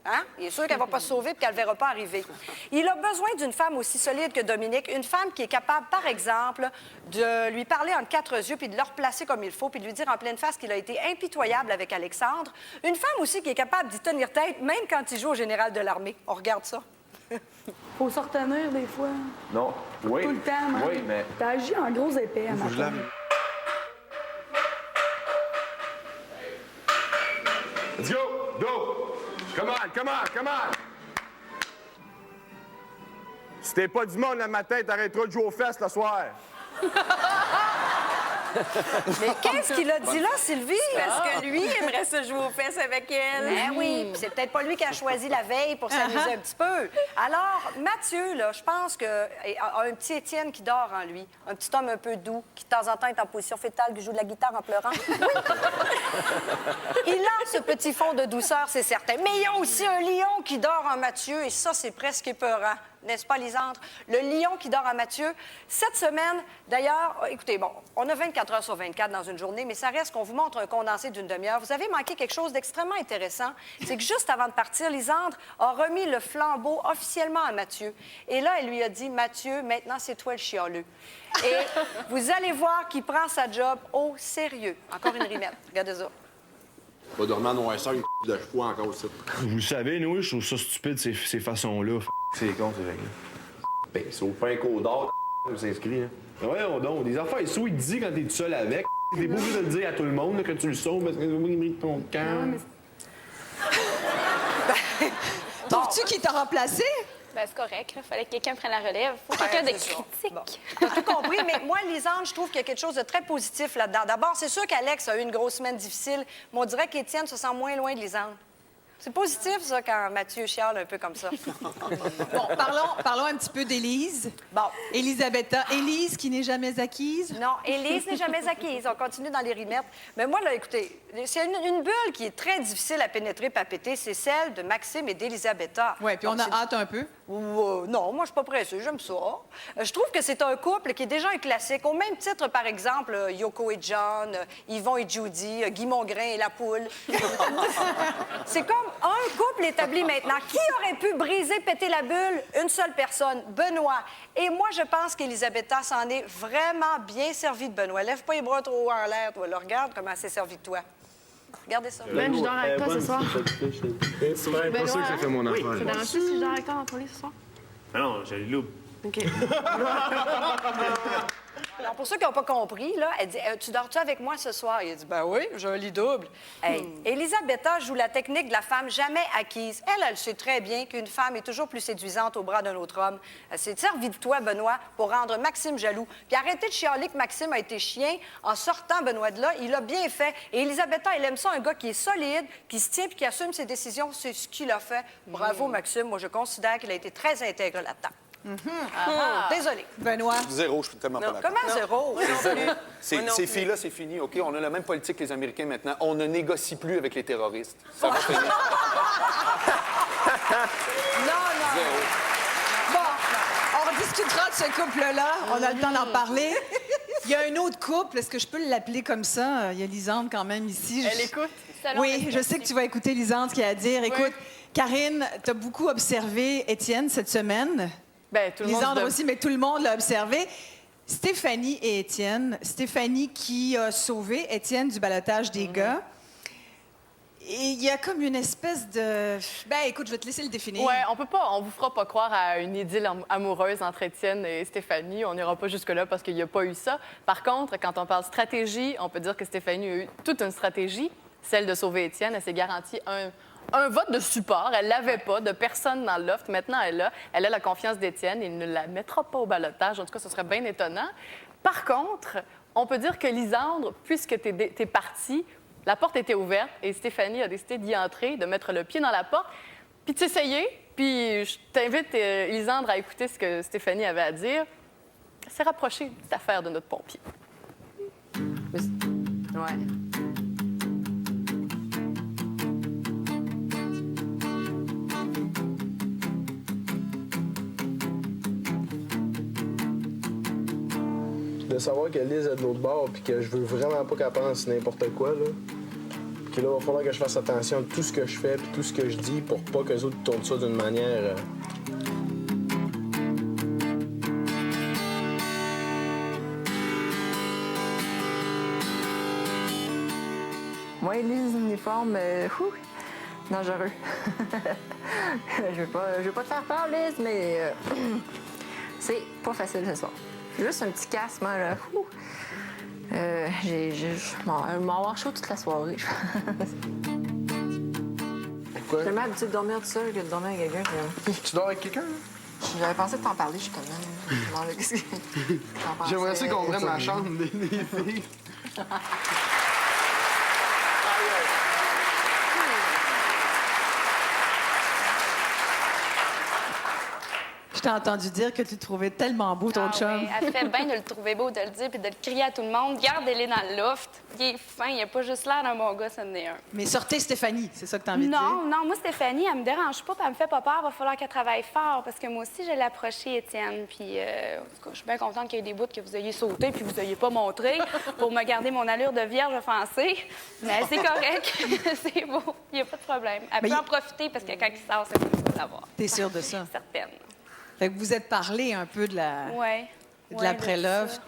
Hein? Il est sûr qu'elle va pas se sauver et qu'elle ne verra pas arriver. Il a besoin d'une femme aussi solide que Dominique, une femme qui est capable, par exemple, de lui parler entre quatre yeux puis de le replacer comme il faut puis de lui dire en pleine face qu'il a été impitoyable avec Alexandre. Une femme aussi qui est capable d'y tenir tête, même quand il joue au général de l'armée. On regarde ça. Faut se retenir des fois. Non. Oui. Tout le temps, man. Oui, mais... T'as agi en gros épais, à ma part. Let's go! Go! Come on, come on, come on! Si t'es pas du monde le matin, t'arrêteras de jouer aux fesses le soir. Mais qu'est-ce qu'il a dit là, Sylvie? Parce que lui, il aimerait se jouer aux fesses avec elle. Ben oui, puis c'est peut-être pas lui qui a choisi la veille pour s'amuser un petit peu. Alors, Mathieu, là, je pense qu'il a un petit Étienne qui dort en lui. Un petit homme un peu doux, qui de temps en temps est en position fétale, qui joue de la guitare en pleurant. Oui. Il a ce petit fond de douceur, c'est certain. Mais il y a aussi un lion qui dort en Mathieu, et ça, c'est presque épeurant. N'est-ce pas, Lisandre? Le lion qui dort en Mathieu. Cette semaine, d'ailleurs, écoutez, bon, on a 24 heures sur 24 dans une journée, mais ça reste qu'on vous montre un condensé d'une demi-heure. Vous avez manqué quelque chose d'extrêmement intéressant. C'est que juste avant de partir, Lisandre a remis le flambeau officiellement à Mathieu. Et là, elle lui a dit, Mathieu, maintenant, c'est toi le chialeux. Et vous allez voir qu'il prend sa job au sérieux. Encore une rimette. Regardez ça. Va dormir en noirceur, une de chevaux encore aussi. Vous savez, nous, je trouve ça stupide, ces façons-là. C'est con, c'est vrai. Ben, c'est au fin qu'au d'or, c'est inscrit, hein. Ouais, donc, des affaires, il dit quand t'es tout seul avec, T'es pas obligé de le dire à tout le monde là, que tu le sauves parce que c'est moi qui mérite ton camp. Trouves-tu qu'il t'a remplacé? Ben, c'est correct. Il fallait que quelqu'un prenne la relève. Faut quelqu'un de critique. Bon. T'as tout compris, mais moi, Lisande, je trouve qu'il y a quelque chose de très positif là-dedans. D'abord, c'est sûr qu'Alex a eu une grosse semaine difficile, mais on dirait qu'Étienne se sent moins loin de Lisande. C'est positif, ça, quand Mathieu chiale un peu comme ça. Bon, parlons un petit peu d'Élise. Bon. Elisabetta. Élise qui n'est jamais acquise. Non, Élise n'est jamais acquise. On continue dans les rimettes. Mais moi, là, écoutez, c'est une bulle qui est très difficile à pénétrer et à péter, c'est celle de Maxime et d'Elisabetta. Oui, puis on a hâte un peu. Non, moi, je suis pas pressée, j'aime ça. Je trouve que c'est un couple qui est déjà un classique. Au même titre, par exemple, Yoko et John, Yvon et Judy, Guy Mongrain et la poule. C'est comme un couple établi maintenant. Qui aurait pu briser, péter la bulle? Une seule personne, Benoît. Et moi, je pense qu'Elisabetta s'en est vraiment bien servie de Benoît. Lève pas les bras trop en l'air, toi. Là, regarde comment elle s'est servie de toi. Regardez ça. Ben, je dors avec toi ce soir. C'est vrai, pas sûr que ça fait mon affaire. Ça dérange si je dors avec toi dans ton lit ce soir? Non, j'ai le loup. OK. Alors, pour ceux qui n'ont pas compris, là, elle dit Tu dors-tu avec moi ce soir? Il a dit Ben oui, j'ai un lit double. Hey, Elisabetta joue la technique de la femme jamais acquise. Elle sait très bien qu'une femme est toujours plus séduisante au bras d'un autre homme. Elle s'est servie de toi, Benoît, pour rendre Maxime jaloux. Puis arrêtez de chialer que Maxime a été chien. En sortant Benoît de là, il a bien fait. Et Elisabetta, elle aime ça, un gars qui est solide, qui se tient puis qui assume ses décisions. C'est ce qu'il a fait. Bravo, Maxime. Moi, je considère qu'il a été très intègre là-dedans. Désolée. Benoît. Zéro, je suis tellement pas d'accord. Comment zéro? Ces filles-là, c'est fini, OK? On a la même politique que les Américains maintenant. On ne négocie plus avec les terroristes. Ça va finir. Non. Zéro. Bon, on discutera de ce couple-là. On a le temps d'en parler. Il y a un autre couple. Est-ce que je peux l'appeler comme ça? Il y a Lisande quand même ici. Elle écoute? Oui, je sais que tu vas écouter Lisande, ce qu'il y a à dire. Écoute, Karine, tu as beaucoup observé Étienne cette semaine. Bien, tout le monde... Lisandre aussi, mais tout le monde l'a observé. Stéphanie et Étienne. Stéphanie qui a sauvé Étienne du ballottage des gars. Et il y a comme une espèce de... Ben, écoute, je vais te laisser le définir. Oui, on vous fera pas croire à une idylle amoureuse entre Étienne et Stéphanie. On n'ira pas jusque-là parce qu'il n'y a pas eu ça. Par contre, quand on parle stratégie, on peut dire que Stéphanie a eu toute une stratégie, celle de sauver Étienne. Elle s'est garantie un vote de support. Elle l'avait pas, de personne dans le loft. Maintenant, elle a la confiance d'Étienne. Il ne la mettra pas au ballottage. En tout cas, ce serait bien étonnant. Par contre, on peut dire que Lisandre, puisque tu es partie, la porte était ouverte et Stéphanie a décidé d'y entrer, de mettre le pied dans la porte, puis de s'essayer. Puis je t'invite, Lisandre, à écouter ce que Stéphanie avait à dire. C'est rapprocher cette affaire de notre pompier. Ouais. De savoir que Liz est de l'autre bord puis que je veux vraiment pas qu'elle pense n'importe quoi, là. Puis là, il va falloir que je fasse attention à tout ce que je fais puis tout ce que je dis pour pas que les autres tournent ça d'une manière... Moi, Lise, uniforme, dangereux. je veux pas te faire peur, Lise, mais c'est pas facile ce soir. Juste un petit casse, moi, là. Je vais avoir chaud toute la soirée. Pourquoi? Je suis tellement habituée de dormir tout seul que de dormir avec quelqu'un. Tu dors avec quelqu'un, là? J'avais pensé de t'en parler, je suis tellement... J'aimerais ça qu'on prenne ma chambre des filles. Je t'ai entendu dire que tu trouvais tellement beau ton chum. Oui, elle fait bien de le trouver beau, de le dire puis de le crier à tout le monde. Gardez-les dans le loft. Il est fin, il a pas juste l'air d'un bon gars, ça en est un. Mais sortez Stéphanie, c'est ça que tu as envie de dire? Non, moi, Stéphanie, elle me dérange pas, puis elle me fait pas peur. Il va falloir qu'elle travaille fort, parce que moi aussi, je l'ai approché, Étienne. Puis, en tout cas, je suis bien contente qu'il y ait des bouts que vous ayez sauté puis que vous ayez pas montré pour me garder mon allure de vierge offensée. Mais c'est correct, c'est beau, il n'y a pas de problème. Elle peut en profiter, parce que quand il sort, c'est pour l'avoir. T'es sûre de ça? Certaine. Fait que vous êtes parlé un peu de l'après-loft.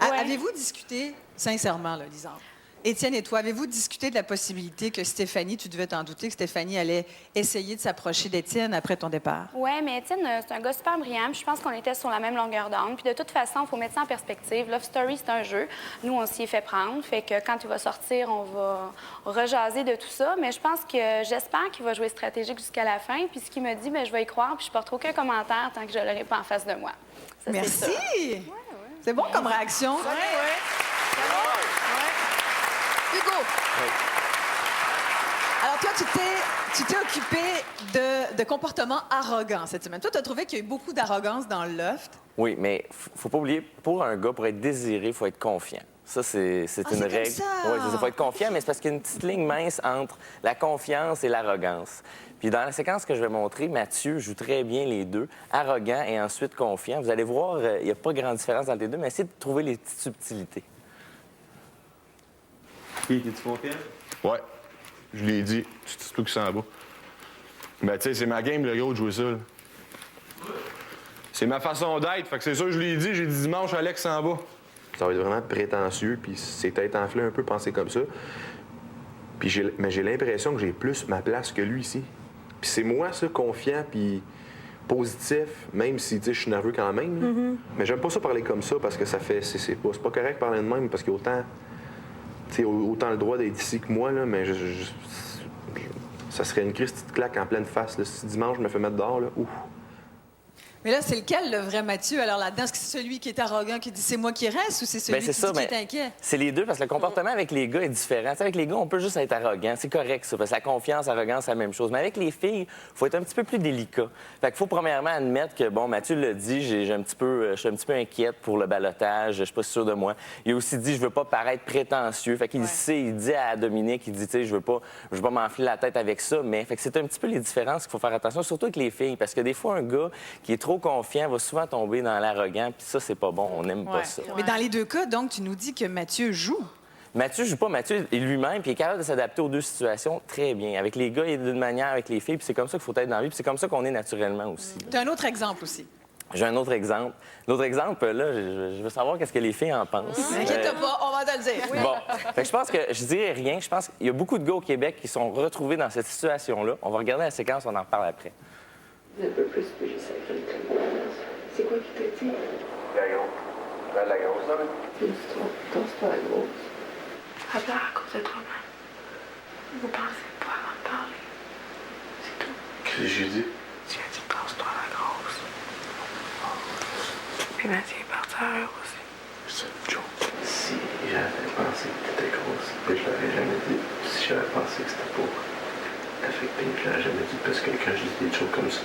Avez-vous discuté, sincèrement, là, Lisandre? Étienne et toi, avez-vous discuté de la possibilité que Stéphanie, tu devais t'en douter, que Stéphanie allait essayer de s'approcher d'Étienne après ton départ? Oui, mais Étienne, c'est un gars super brillant. Puis je pense qu'on était sur la même longueur d'onde. Puis de toute façon, il faut mettre ça en perspective. Love Story, c'est un jeu. Nous, on s'y est fait prendre. Fait que quand il va sortir, on va rejaser de tout ça. Mais je pense que j'espère qu'il va jouer stratégique jusqu'à la fin. Puis ce qu'il me dit, bien, je vais y croire. Puis je porte aucun commentaire tant que je ne l'aurai pas en face de moi. Ça, Merci! c'est ça. C'est bon comme réaction. Hugo! Alors, toi, tu t'es occupé de comportements arrogants cette semaine. Toi, tu as trouvé qu'il y a eu beaucoup d'arrogance dans le loft. Oui, mais faut pas oublier, pour un gars, pour être désiré, il faut être confiant. Ça, c'est une règle. Comme ça. Oui, il faut être confiant, mais c'est parce qu'il y a une petite ligne mince entre la confiance et l'arrogance. Puis dans la séquence que je vais montrer, Mathieu joue très bien les deux, arrogant et ensuite confiant. Vous allez voir, il n'y a pas grande différence entre les deux, mais essayez de trouver les petites subtilités. Puis, t'es-tu confiant? Ouais. Je l'ai dit. Tu te tout qui s'en va. Ben, tu sais, c'est ma game, le gros, de jouer ça. Là. C'est ma façon d'être. Fait que c'est sûr, je l'ai dit. J'ai dit dimanche, Alex s'en va. Ça va être vraiment prétentieux, puis c'est peut-être enflé un peu penser comme ça. Puis mais j'ai l'impression que j'ai plus ma place que lui ici. Puis c'est moi, ça, confiant, puis positif, même si, tu sais, je suis nerveux quand même. Mm-hmm. Mais j'aime pas ça parler comme ça, parce que ça fait... C'est pas correct de parler de même, parce qu'il y a autant... Tu sais, autant le droit d'être ici que moi, là, mais ça serait une crise petite claque en pleine face. Là. Si dimanche, je me fais mettre dehors, là, ouf. Mais là, c'est lequel, le vrai Mathieu? Alors là-dedans, est-ce que c'est celui qui est arrogant, qui dit c'est moi qui reste, ou c'est celui qui est inquiet? C'est les deux, parce que le comportement avec les gars est différent. T'sais, avec les gars, on peut juste être arrogant. C'est correct, ça, parce que la confiance, l'arrogance, c'est la même chose. Mais avec les filles, il faut être un petit peu plus délicat. Fait qu'il faut premièrement admettre que, bon, Mathieu l'a dit, je suis un petit peu inquiète pour le ballottage, je suis pas sûre de moi. Il a aussi dit, je veux pas paraître prétentieux. Fait qu'il sait, il dit à Dominique, il dit, tu sais, je veux pas m'enfler la tête avec ça. Mais fait que c'est un petit peu les différences qu'il faut faire attention, surtout avec les filles, parce que des fois, un gars qui est trop confiant va souvent tomber dans l'arrogant, puis ça, c'est pas bon. On n'aime pas ça. Mais dans les deux cas, donc, tu nous dis que Mathieu joue. Mathieu joue pas. Mathieu est lui-même, puis il est capable de s'adapter aux deux situations très bien. Avec les gars, il est d'une manière, avec les filles, puis c'est comme ça qu'il faut être dans la vie, puis c'est comme ça qu'on est naturellement aussi. Tu as un autre exemple aussi. J'ai un autre exemple. L'autre exemple, là, je veux savoir qu'est-ce que les filles en pensent. T'inquiète pas, on va te le dire. Bon. Fait que je pense que je dirais rien. Je pense qu'il y a beaucoup de gars au Québec qui sont retrouvés dans cette situation-là. On va regarder la séquence, on en reparle après. Un peu plus, puis j'ai sacré le temps. C'est quoi qui t'a dit? La grosse. La grosse, là. Toi, c'est pas la grosse. Elle pleure à cause de toi-même. Vous pensez pas avant de parler. C'est tout. Qu'est-ce que j'ai dit? Tu as dit, pense-toi à la grosse. Puis Mathieu est parti à l'heure aussi. C'est une joke. Si j'avais pensé que t'étais grosse, puis je l'aurais jamais dit. Si j'avais pensé que c'était pour t'affecter, je l'aurais jamais dit. Parce que quand je dis des choses comme ça,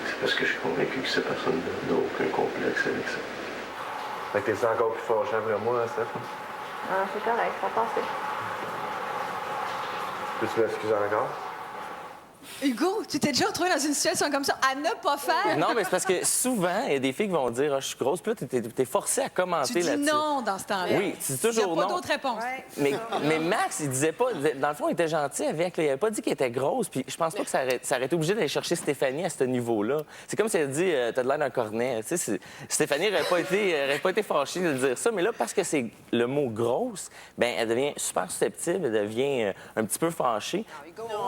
c'est parce que je suis convaincu que cette personne-là n'a aucun complexe avec ça. Fait que t'es encore plus fâché après moi, hein, Steph? Ah, c'est correct, ça passe. Peux-tu m'excuser encore? Hugo, tu t'es déjà retrouvé dans une situation comme ça à ne pas faire? Non, mais c'est parce que souvent, il y a des filles qui vont dire, je suis grosse, puis là, t'es forcé à commenter Tu dis là-dessus. non dans ce temps-là. Oui, tu dis toujours Il n'y a pas non. d'autre réponse. Mais Max, il disait pas... Dans le fond, il était gentil avec. Là, il avait pas dit qu'il était grosse. Puis je pense pas que ça aurait été obligé d'aller chercher Stéphanie à ce niveau-là. C'est comme si elle dit t'as de l'air d'un cornet. Tu sais, Stéphanie n'aurait pas été fâchée de dire ça. Mais là, parce que c'est le mot grosse, ben elle devient super susceptible. Elle devient un petit peu fâchée.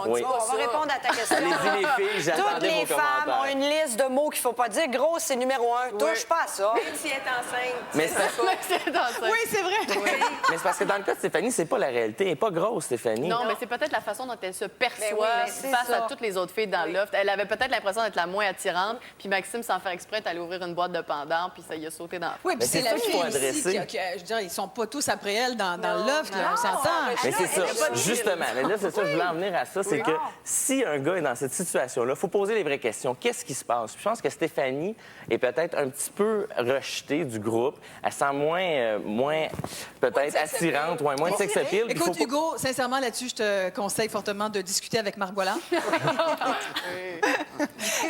Oui. On va répondre à ta question. Allez-y, les filles, Toutes j'attendais les vos femmes commentaires. ont une liste de mots qu'il faut pas dire. Grosse, c'est numéro 1. Touche pas à ça. Même si elle est enceinte. Mais c'est Oui, c'est vrai. Mais c'est parce que dans le cas de Stéphanie, c'est pas la réalité. Elle n'est pas grosse, Stéphanie. Non, mais c'est peut-être la façon dont elle se perçoit mais c'est face ça. à toutes les autres filles dans le loft. Elle avait peut-être l'impression d'être la moins attirante, puis Maxime, sans faire exprès, est allé ouvrir une boîte de pendant, puis ça y a sauté dans la Oui, Mais puis c'est c'est la ça qu'il fille faut aussi adresser. je veux dire, ils sont pas tous après elle dans le loft, là, on s'entend. Mais c'est ça, justement. Mais là, c'est ça, je voulais en venir à ça, c'est que si un gars est dans cette situation-là, il faut poser les vraies questions. Qu'est-ce qui se passe? Puis je pense que Stéphanie est peut-être un petit peu rejetée du groupe. Elle sent moins peut-être attirante, moins de sex appeal. Puis Écoute, faut pas- Hugo, sincèrement, là-dessus, je te conseille fortement de discuter avec Marc Boiland.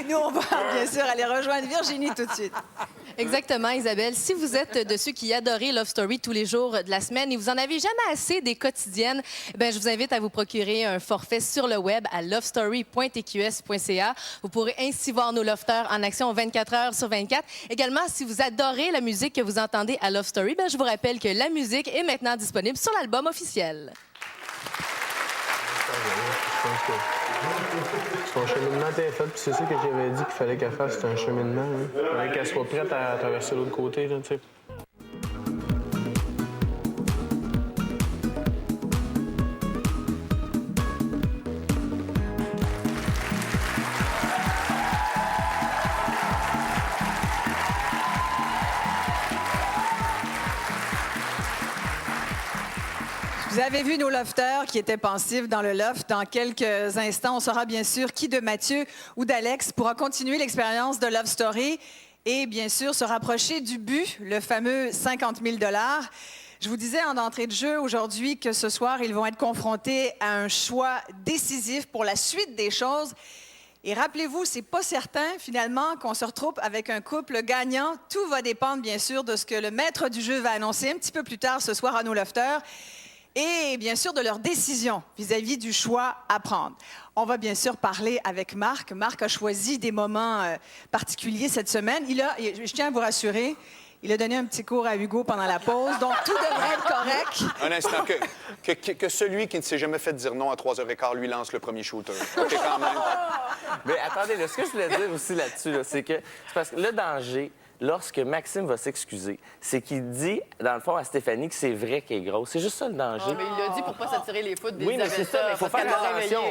Nous, on va bien sûr aller rejoindre Virginie tout de suite. Exactement, Isabelle. Si vous êtes de ceux qui adorent Love Story tous les jours de la semaine et vous en avez jamais assez des quotidiennes, ben je vous invite à vous procurer un forfait sur le web à lovestory.tqs.ca. Vous pourrez ainsi voir nos lofters en action 24 heures sur 24. Également, si vous adorez la musique que vous entendez à Love Story, ben je vous rappelle que la musique est maintenant disponible sur l'album officiel. Son cheminement était fait, puis c'est ça que j'avais dit qu'il fallait qu'elle fasse, c'était un cheminement. Il fallait qu'elle soit prête à traverser l'autre côté, là, tu sais. Vous avez vu nos lofters qui étaient pensifs dans le loft. Dans quelques instants, on saura bien sûr qui de Mathieu ou d'Alex pourra continuer l'expérience de Love Story et bien sûr se rapprocher du but, le fameux 50 000 $. Je vous disais en entrée de jeu aujourd'hui que ce soir, ils vont être confrontés à un choix décisif pour la suite des choses. Et rappelez-vous, c'est pas certain, finalement, qu'on se retrouve avec un couple gagnant. Tout va dépendre, bien sûr, de ce que le maître du jeu va annoncer un petit peu plus tard ce soir à nos lofters. Et bien sûr de leur décision vis-à-vis du choix à prendre. On va bien sûr parler avec Marc. Marc a choisi des moments particuliers cette semaine. Je tiens à vous rassurer, il a donné un petit cours à Hugo pendant la pause, donc tout devrait être correct. Un instant, que celui qui ne s'est jamais fait dire non à 3h15 lui lance le premier shooter. OK, quand même. Mais attendez, là, ce que je voulais dire aussi là-dessus, là, c'est que c'est parce que le danger, lorsque Maxime va s'excuser, c'est qu'il dit, dans le fond, à Stéphanie que c'est vrai qu'elle est grosse. C'est juste ça, le danger. Ah, mais il l'a dit pour pas s'attirer les foudres des Oui, mais c'est ça, mais il faut faire attention.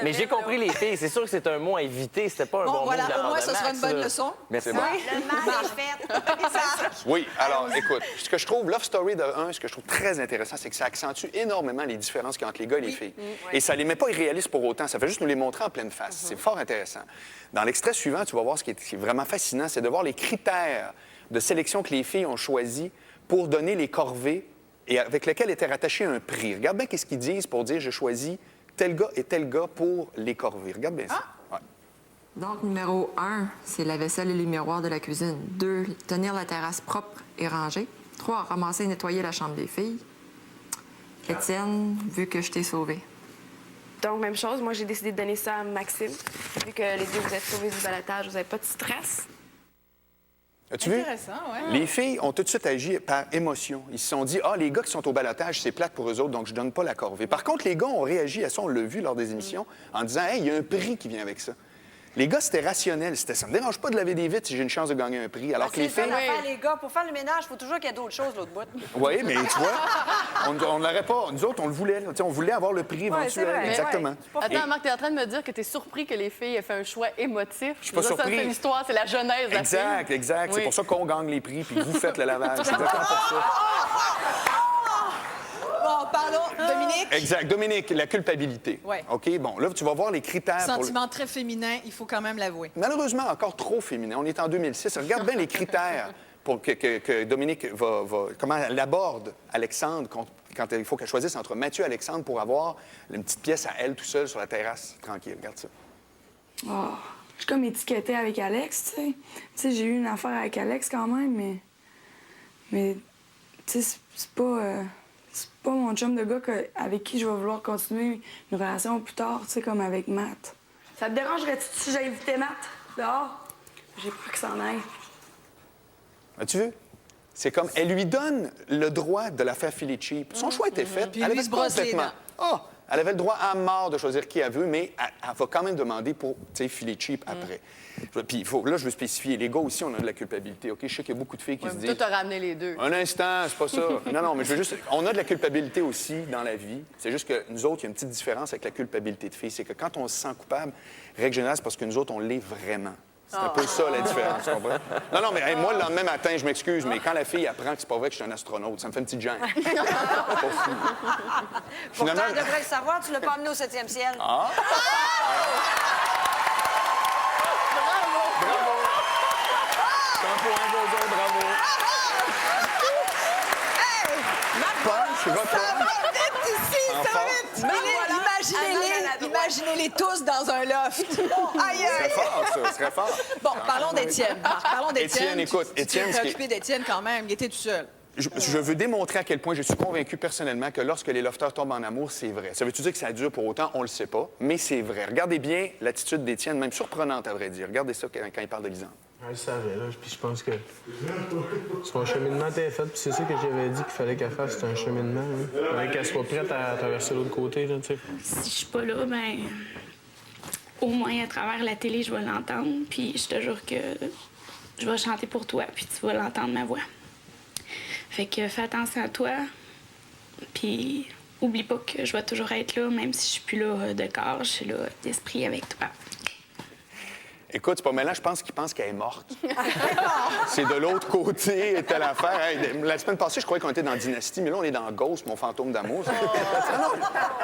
Mais j'ai compris les filles. C'est sûr que c'est un mot à éviter. C'était pas un bon voilà, mot de la au part moins, de ce sera une Max, bonne là. leçon. Merci. Bon. Le mal est fait. Oui, alors, écoute, ce que je trouve, Love Story de 1, ce que je trouve très intéressant, c'est que ça accentue énormément les différences qu'il y a entre les gars et les filles. Et ça les met pas irréalistes pour autant. Ça fait juste nous les montrer en pleine face. C'est fort intéressant. Dans l'extrait suivant, tu vas voir ce qui est vraiment fascinant, c'est de voir les critères de sélection que les filles ont choisis pour donner les corvées et avec lesquelles était rattaché un prix. Regarde bien qu'est-ce qu'ils disent pour dire « je choisis tel gars et tel gars pour les corvées ». Regarde bien ça. Ouais. Donc, numéro 1, c'est la vaisselle et les miroirs de la cuisine. 2, tenir la terrasse propre et rangée. 3, ramasser et nettoyer la chambre des filles. Étienne, vu que je t'ai sauvé. Donc, même chose, moi, j'ai décidé de donner ça à Maxime. Vu que les deux, vous êtes sauvés du balotage, vous n'avez pas de stress. As-tu vu? Intéressant, ouais. Les filles ont tout de suite agi par émotion. Ils se sont dit, ah, les gars qui sont au balotage, c'est plate pour eux autres, donc je donne pas la corvée. Par contre, les gars ont réagi à ça, on l'a vu lors des émissions, en disant, hey, il y a un prix qui vient avec ça. Les gars, c'était rationnel. C'était, ça me dérange pas de laver des vitres si j'ai une chance de gagner un prix. Alors que les filles. Les gars, pour faire le ménage, il faut toujours qu'il y ait d'autres choses, l'autre bout. Oui, mais tu vois, on n'aurait pas. Nous autres, on le voulait. Là. On voulait avoir le prix éventuel. Vrai. Exactement. Attends, Marc, t'es en train de me dire que t'es surpris que les filles aient fait un choix émotif. Je suis pas surpris. Ça, c'est l'histoire, c'est la genèse de la fille. Exact. Oui. C'est pour ça qu'on gagne les prix, puis que vous faites le lavage. C'est exactement pour ça. Bon, parlons, Dominique. Exact. Dominique, la culpabilité. Ouais. OK, bon, là, tu vas voir les critères. Sentiment très féminin, il faut quand même l'avouer. Malheureusement, encore trop féminin. On est en 2006. Regarde bien les critères pour que Dominique comment elle aborde Alexandre quand il faut qu'elle choisisse entre Mathieu et Alexandre pour avoir une petite pièce à elle tout seule sur la terrasse. Tranquille, regarde ça. Oh, je suis comme étiquetée avec Alex, tu sais. Tu sais, j'ai eu une affaire avec Alex quand même, mais tu sais, c'est pas mon chum de gars avec qui je vais vouloir continuer une relation plus tard, tu sais, comme avec Matt. Ça te dérangerait-tu si j'ai invité Matt dehors? J'ai peur qu'il s'en aille. As-tu vu? C'est comme, elle lui donne le droit de la faire filer cheap. Son choix était fait. Puis Elle lui avait se brosse les dents. Elle avait le droit à mort de choisir qui elle veut, mais elle va quand même demander pour, tu sais, filer cheap après. Puis là, je veux spécifier. Les gars aussi, on a de la culpabilité, OK? Je sais qu'il y a beaucoup de filles qui se disent... Toi, t'as ramené les deux. Un instant, c'est pas ça. Non, mais je veux juste... On a de la culpabilité aussi dans la vie. C'est juste que nous autres, il y a une petite différence avec la culpabilité de filles. C'est que quand on se sent coupable, règle générale, c'est parce que nous autres, on l'est vraiment. C'est un peu ça, la différence, tu comprends? Non, mais hey, moi, le lendemain matin, je m'excuse, mais quand la fille apprend que c'est pas vrai que je suis un astronaute, ça me fait une petite gêne. Pourtant, elle devrait le savoir, tu l'as pas amené au 7e ciel. Ah! Bravo! 100 points, Bozo, bravo! Hey! Punch, Ça va vite ici, ça va vite! Imagine Imaginez-les tous dans un loft. Aïe, Ce serait aïe! fort, ça. Ce serait fort. Bon, parlons d'Étienne. Marc, parlons d'Étienne. Étienne, écoute, Tu Étienne, t'es ce qui est- préoccupé d'Étienne quand même. Il était tout seul. Je veux démontrer à quel point je suis convaincu personnellement que lorsque les lofters tombent en amour, c'est vrai. Ça veut-tu dire que ça dure pour autant? On le sait pas, mais c'est vrai. Regardez bien l'attitude d'Étienne, même surprenante à vrai dire. Regardez ça quand il parle de Lisandre. Je le savais, là, puis je pense que son cheminement était fait, puis c'est ça que j'avais dit qu'il fallait qu'elle fasse, c'est un cheminement. Il fallait qu'elle soit prête à traverser l'autre côté, là, tu sais. Si je suis pas là, ben au moins à travers la télé, je vais l'entendre. Puis je te jure que je vais chanter pour toi, puis tu vas l'entendre, ma voix. Fait que fais attention à toi, puis oublie pas que je vais toujours être là, même si je suis plus là de corps, je suis là d'esprit avec toi. Écoute, c'est pas mêlant, je pense qu'il pense qu'elle est morte. C'est de l'autre côté, telle affaire. Hey, la semaine passée, je croyais qu'on était dans Dynastie, mais là, on est dans Ghost, mon fantôme d'amour.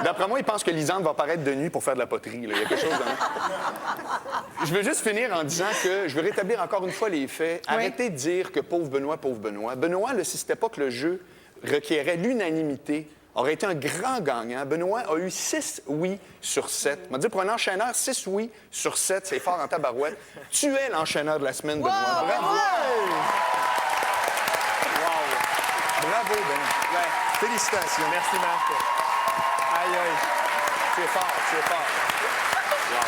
D'après moi, il pense que Lisandre va apparaître de nuit pour faire de la poterie. Là. Il y a quelque chose dans... Je veux juste finir en disant que je veux rétablir encore une fois les faits. Arrêtez de dire que pauvre Benoît, pauvre Benoît. Benoît, là, si c'était pas que le jeu requérait l'unanimité, aurait été un grand gagnant. Benoît a eu 6 oui sur 7. On m'a dit pour un enchaîneur, 6 oui sur 7, c'est fort en tabarouette. Tu es l'enchaîneur de la semaine, Benoît. Bravo! Wow! Bravo, Benoît. Ouais. Félicitations. Merci, Marc. Aïe, aïe. Tu es fort, tu es fort. Wow.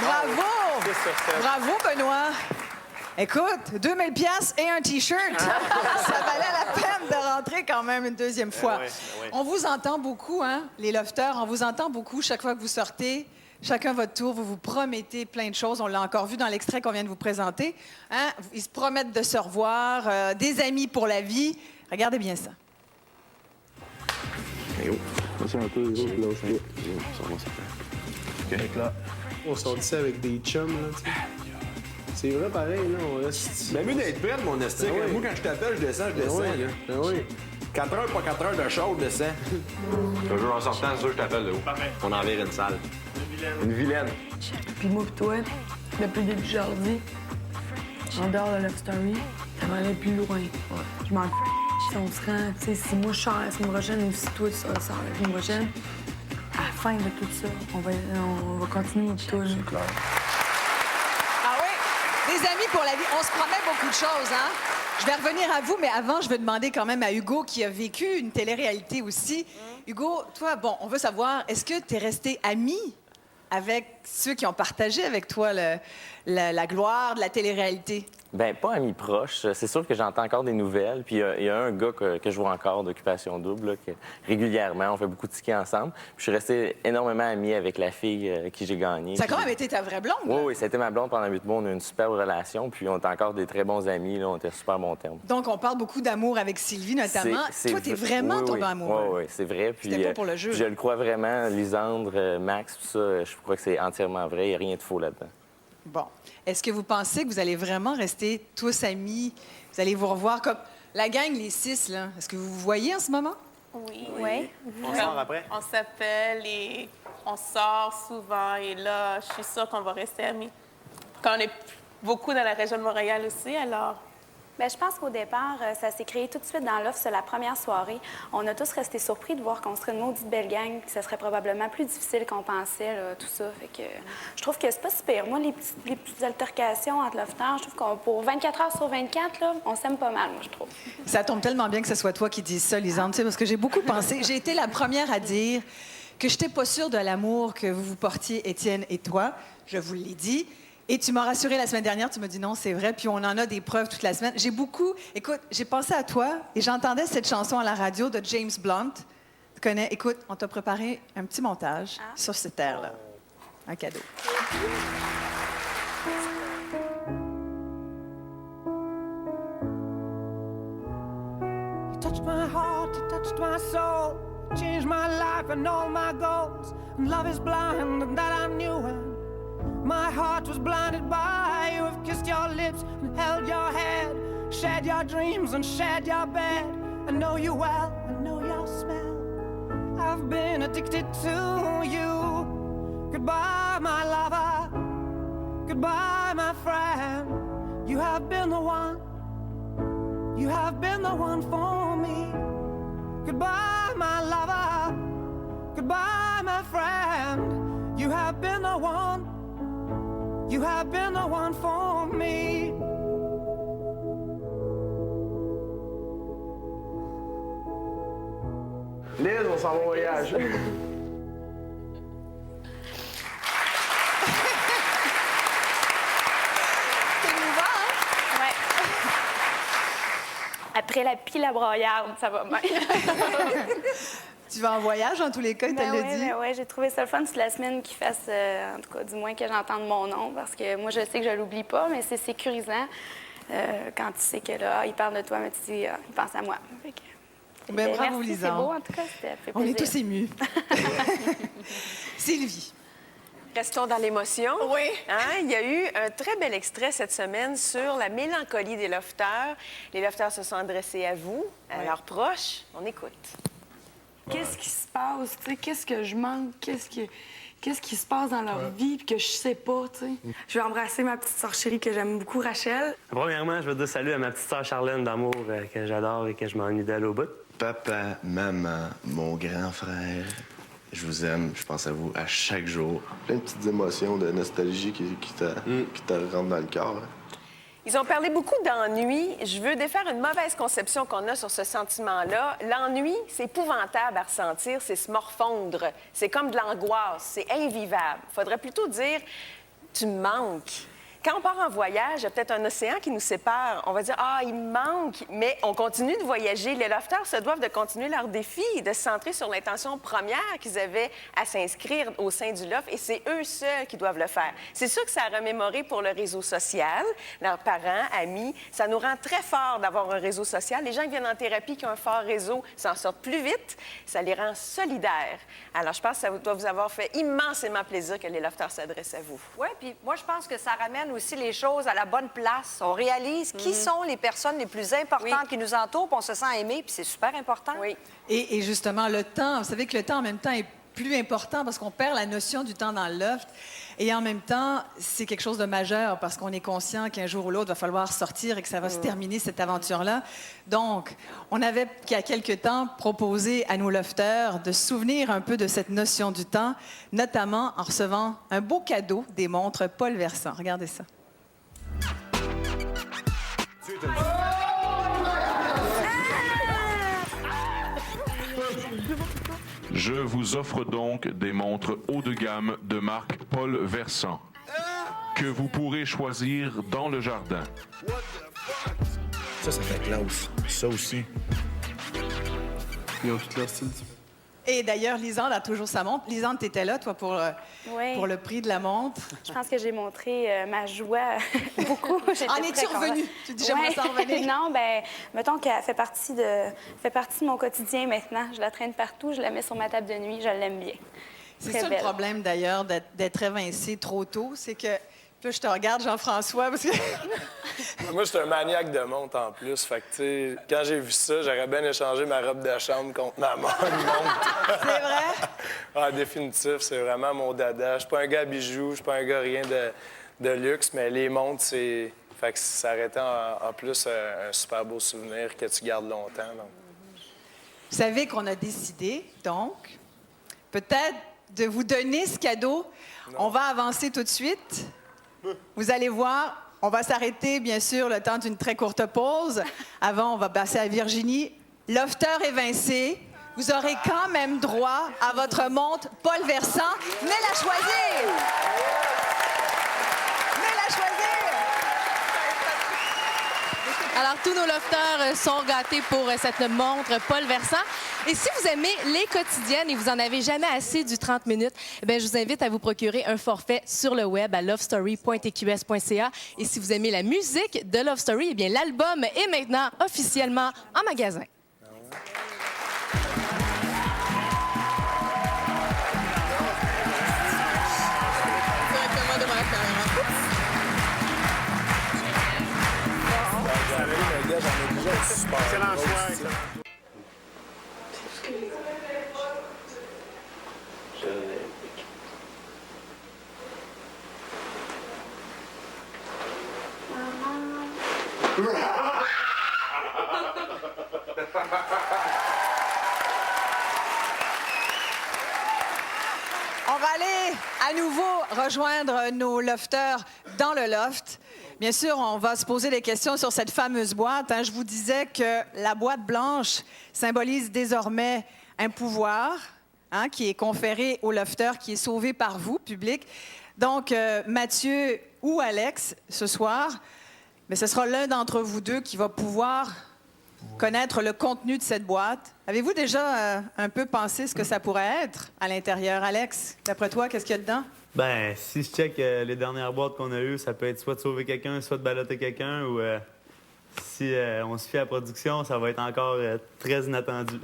Bravo! 6 sur 7. Bravo, Benoît! Écoute, 2000 pièces et un T-shirt. Ça valait la peine de rentrer quand même une deuxième fois. oui, oui. On vous entend beaucoup, hein, les lofters. On vous entend beaucoup chaque fois que vous sortez. Chacun votre tour, vous vous promettez plein de choses. On l'a encore vu dans l'extrait qu'on vient de vous présenter. Hein? Ils se promettent de se revoir, des amis pour la vie. Regardez bien ça. C'est un peu les autres, là, je sais. Là, on sort d'ici avec des chums, là, tu sais. C'est vrai, pareil, là, on reste... Ben, mieux d'être prête, mon estique. Ben oui. Moi, quand je t'appelle, je descends, oui. là. Ben oui. 4 heures, pas 4 heures de show, je descends. Toujours en sortant, c'est sûr que je t'appelle, là haut. On en vire une salle. Une vilaine. Puis moi pis toi, depuis le début de Jordi, en dehors de Love Story, ça va aller plus loin. Je m'en si on se rend, tu sais, si moi je sors la semaine prochaine ou si toi tu sors la semaine prochaine, à la fin de tout ça, on va continuer notre tour. C'est clair. Ah oui, des amis pour la vie. On se promet beaucoup de choses, hein? Je vais revenir à vous, mais avant, je vais demander quand même à Hugo, qui a vécu une télé-réalité aussi. Hugo, toi, bon, on veut savoir, est-ce que tu es resté ami avec ceux qui ont partagé avec toi la gloire de la télé-réalité? Bien, pas amis proches. C'est sûr que j'entends encore des nouvelles. Puis il y a un gars que je vois encore d'Occupation Double, là, que régulièrement, on fait beaucoup de tickets ensemble. Puis je suis resté énormément ami avec la fille qui j'ai gagnée. Ça a quand même été ta vraie blonde? Oui, oui, ça a été ma blonde pendant 8 mois. On a eu une superbe relation. Puis on est encore des très bons amis. Là. On était super bon terme. Donc, on parle beaucoup d'amour avec Sylvie, notamment. Toi, t'es vraiment tombé amoureux. Oui, oui, c'est vrai. Puis c'était pas pour le jeu. je le crois vraiment. Lisandre, Max, tout ça, je crois que c'est entièrement vrai. Il n'y a rien de faux là-dedans. Bon. Est-ce que vous pensez que vous allez vraiment rester tous amis? Vous allez vous revoir comme la gang, les 6, là. Est-ce que vous vous voyez en ce moment? Oui. Oui. On sort après? On s'appelle et on sort souvent. Et là, je suis sûre qu'on va rester amis. Quand on est beaucoup dans la région de Montréal aussi, alors... Bien, je pense qu'au départ, ça s'est créé tout de suite dans l'offre, c'est la première soirée. On a tous resté surpris de voir qu'on serait une maudite belle gang, que ça serait probablement plus difficile qu'on pensait, là, tout ça. Fait que je trouve que c'est pas si pire. Moi, les petites altercations entre lofters, je trouve qu'on pour 24 heures sur 24, là, on s'aime pas mal, moi, je trouve. Ça tombe tellement bien que ce soit toi qui dises ça, Lisandre, tu sais, parce que j'ai beaucoup pensé. J'ai été la première à dire que je n'étais pas sûre de l'amour que vous vous portiez, Étienne et toi. Je vous l'ai dit. Et tu m'as rassuré la semaine dernière, tu m'as dit non, c'est vrai, puis on en a des preuves toute la semaine. Écoute, j'ai pensé à toi et j'entendais cette chanson à la radio de James Blunt. Tu connais? Écoute, on t'a préparé un petit montage sur cette air-là. Un cadeau. You touched my heart, you touched my soul, you changed my life and all my goals. And love is blind, and that I knew when my heart was blinded by you. Have kissed your lips and held your head, shared your dreams and shared your bed. I know you well, I know your smell. I've been addicted to you. Goodbye, my lover. Goodbye, my friend. You have been the one. You have been the one for me. Goodbye, my lover. Goodbye, my friend. You have been the one. You have been the one for me. Liz, on s'en va au voyage. Après la pile à broyarde, ça va bien. Tu vas en voyage, en tous les cas, tu l'as dit? Oui, j'ai trouvé ça le fun toute la semaine qu'il fasse, en tout cas, du moins que j'entende mon nom, parce que moi, je sais que je l'oublie pas, mais c'est sécurisant quand tu sais que là, il parle de toi, mais tu dis, il pense à moi. Fait que, ben, bravo, merci, Lisa. C'est beau, en tout cas, ça fait plaisir. On est tous émus. Sylvie. Restons dans l'émotion. Oui. Hein? Il y a eu un très bel extrait cette semaine sur la mélancolie des lofters. Les lofters se sont adressés à vous, à leurs proches. On écoute. Qu'est-ce qui se passe? Tu sais, qu'est-ce que je manque? Qu'est-ce qui se passe dans leur vie puis que je sais pas, tu sais? Je vais embrasser ma petite sœur chérie que j'aime beaucoup, Rachel. Premièrement, je veux dire salut à ma petite sœur Charlène d'amour que j'adore et que je m'ennuie d'elle au bout. Papa, maman, mon grand frère, je vous aime, je pense à vous à chaque jour. Plein de petites émotions de nostalgie qui te rentrent dans le cœur. Ils ont parlé beaucoup d'ennui. Je veux défaire une mauvaise conception qu'on a sur ce sentiment-là. L'ennui, c'est épouvantable à ressentir, c'est se morfondre. C'est comme de l'angoisse, c'est invivable. Il faudrait plutôt dire « tu me manques ». Quand on part en voyage, il y a peut-être un océan qui nous sépare. On va dire « ah, il me manque », mais on continue de voyager. Les lofters se doivent de continuer leur défi, de se centrer sur l'intention première qu'ils avaient à s'inscrire au sein du loft, et c'est eux seuls qui doivent le faire. C'est sûr que ça a remémoré pour le réseau social, leurs parents, amis. Ça nous rend très fort d'avoir un réseau social. Les gens qui viennent en thérapie, qui ont un fort réseau, s'en sortent plus vite. Ça les rend solidaires. Alors, je pense que ça doit vous avoir fait immensément plaisir que les lofters s'adressent à vous. Oui, puis moi, je pense que ça ramène aussi les choses à la bonne place. On réalise qui sont les personnes les plus importantes qui nous entourent, puis on se sent aimé, puis c'est super important. Oui. Et justement, le temps, vous savez que le temps, en même temps, est plus important parce qu'on perd la notion du temps dans le loft. Et en même temps, c'est quelque chose de majeur parce qu'on est conscient qu'un jour ou l'autre, il va falloir sortir et que ça va se terminer, cette aventure-là. Donc, on avait, il y a quelque temps, proposé à nos lofters de se souvenir un peu de cette notion du temps, notamment en recevant un beau cadeau, des montres Paul Versant. Regardez ça. Je vous offre donc des montres haut de gamme de marque Paul Versant que vous pourrez choisir dans le jardin. Ça fait classe. Ça aussi. Ils ont tout leur style. Et d'ailleurs, Lisande a toujours sa montre. Lisande, tu étais là, toi, pour le prix de la montre. Je pense que j'ai montré ma joie beaucoup. En es-tu revenue? Tu dis, j'aimerais ça revenir. Non, bien, mettons qu'elle fait partie de mon quotidien maintenant. Je la traîne partout, je la mets sur ma table de nuit, je l'aime bien. C'est Très ça belle. le problème, d'ailleurs, d'être évincé trop tôt. C'est que, là, je te regarde, Jean-François, parce que... Moi, je suis un maniaque de montre en plus. Fait que, tu sais, quand j'ai vu ça, j'aurais bien échangé ma robe de chambre contre ma montre. C'est vrai? En définitif, c'est vraiment mon dada. Je suis pas un gars à bijoux, je suis pas un gars rien de luxe, mais les montres, c'est... Fait que ça aurait été en plus un super beau souvenir que tu gardes longtemps. Donc. Vous savez qu'on a décidé, donc, peut-être de vous donner ce cadeau. Non. On va avancer tout de suite. Vous allez voir, on va s'arrêter, bien sûr, le temps d'une très courte pause. Avant, on va passer à Virginie. Lofter évincé, vous aurez quand même droit à votre montre Paul Versant. Venez la choisir! Venez la choisir! Alors, tous nos lofters sont gâtés pour cette montre Paul Versant. Et si vous aimez les quotidiennes et vous en avez jamais assez du 30 minutes, bien, je vous invite à vous procurer un forfait sur le web à lovestory.tqs.ca. Et si vous aimez la musique de Love Story, eh bien, l'album est maintenant officiellement en magasin. Excellent choix. va aller à nouveau rejoindre nos lofters dans le loft. Bien sûr, on va se poser des questions sur cette fameuse boîte. Je vous disais que la boîte blanche symbolise désormais un pouvoir qui est conféré au lofter, qui est sauvé par vous, public. Donc, Mathieu ou Alex, ce soir, mais ce sera l'un d'entre vous deux qui va pouvoir connaître le contenu de cette boîte. Avez-vous déjà un peu pensé ce que ça pourrait être à l'intérieur? Alex, d'après toi, qu'est-ce qu'il y a dedans? Ben, si je check les dernières boîtes qu'on a eues, ça peut être soit de sauver quelqu'un, soit de balloter quelqu'un, ou si on se fie à la production, ça va être encore très inattendu.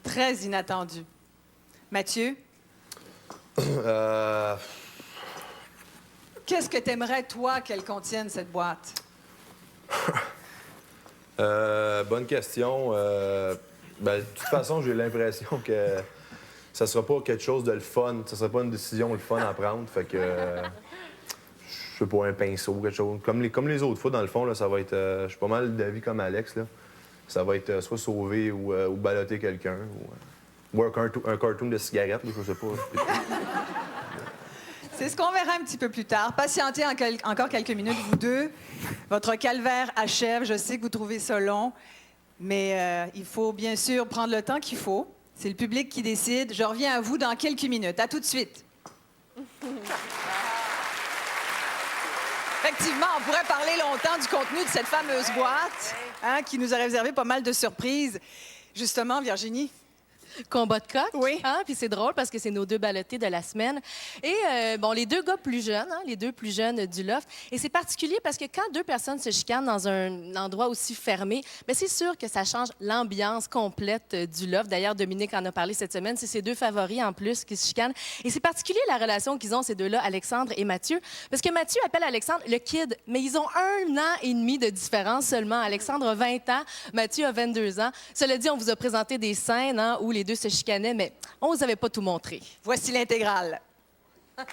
Très inattendu. Mathieu? Qu'est-ce que t'aimerais, toi, qu'elle contienne, cette boîte? Bonne question. De toute façon, j'ai l'impression que ça sera pas quelque chose de le fun. Ça sera pas une décision le fun à prendre. Fait que... je sais pas, un pinceau ou quelque chose. Comme les autres fois, dans le fond, là, ça va être... je suis pas mal d'avis comme Alex, là. Ça va être soit sauver ou balloter quelqu'un. Ou un cartoon de cigarette, je sais pas. C'est ce qu'on verra un petit peu plus tard. Patientez encore quelques minutes, vous deux. Votre calvaire achève. Je sais que vous trouvez ça long, mais il faut bien sûr prendre le temps qu'il faut. C'est le public qui décide. Je reviens à vous dans quelques minutes. À tout de suite. Effectivement, on pourrait parler longtemps du contenu de cette fameuse boîte qui nous a réservé pas mal de surprises. Justement, Virginie? Combat de coq. Oui. Puis c'est drôle parce que c'est nos deux ballottés de la semaine. Et les deux gars plus jeunes, les deux plus jeunes du loft. Et c'est particulier parce que quand deux personnes se chicanent dans un endroit aussi fermé, bien, c'est sûr que ça change l'ambiance complète du loft. D'ailleurs, Dominique en a parlé cette semaine. C'est ses deux favoris en plus qui se chicanent. Et c'est particulier la relation qu'ils ont, ces deux-là, Alexandre et Mathieu. Parce que Mathieu appelle Alexandre le kid, mais ils ont 1 an et demi de différence seulement. Alexandre a 20 ans, Mathieu a 22 ans. Cela dit, on vous a présenté des scènes où les deux se chicanaient, mais on vous avait pas tout montré. Voici l'intégrale. Un,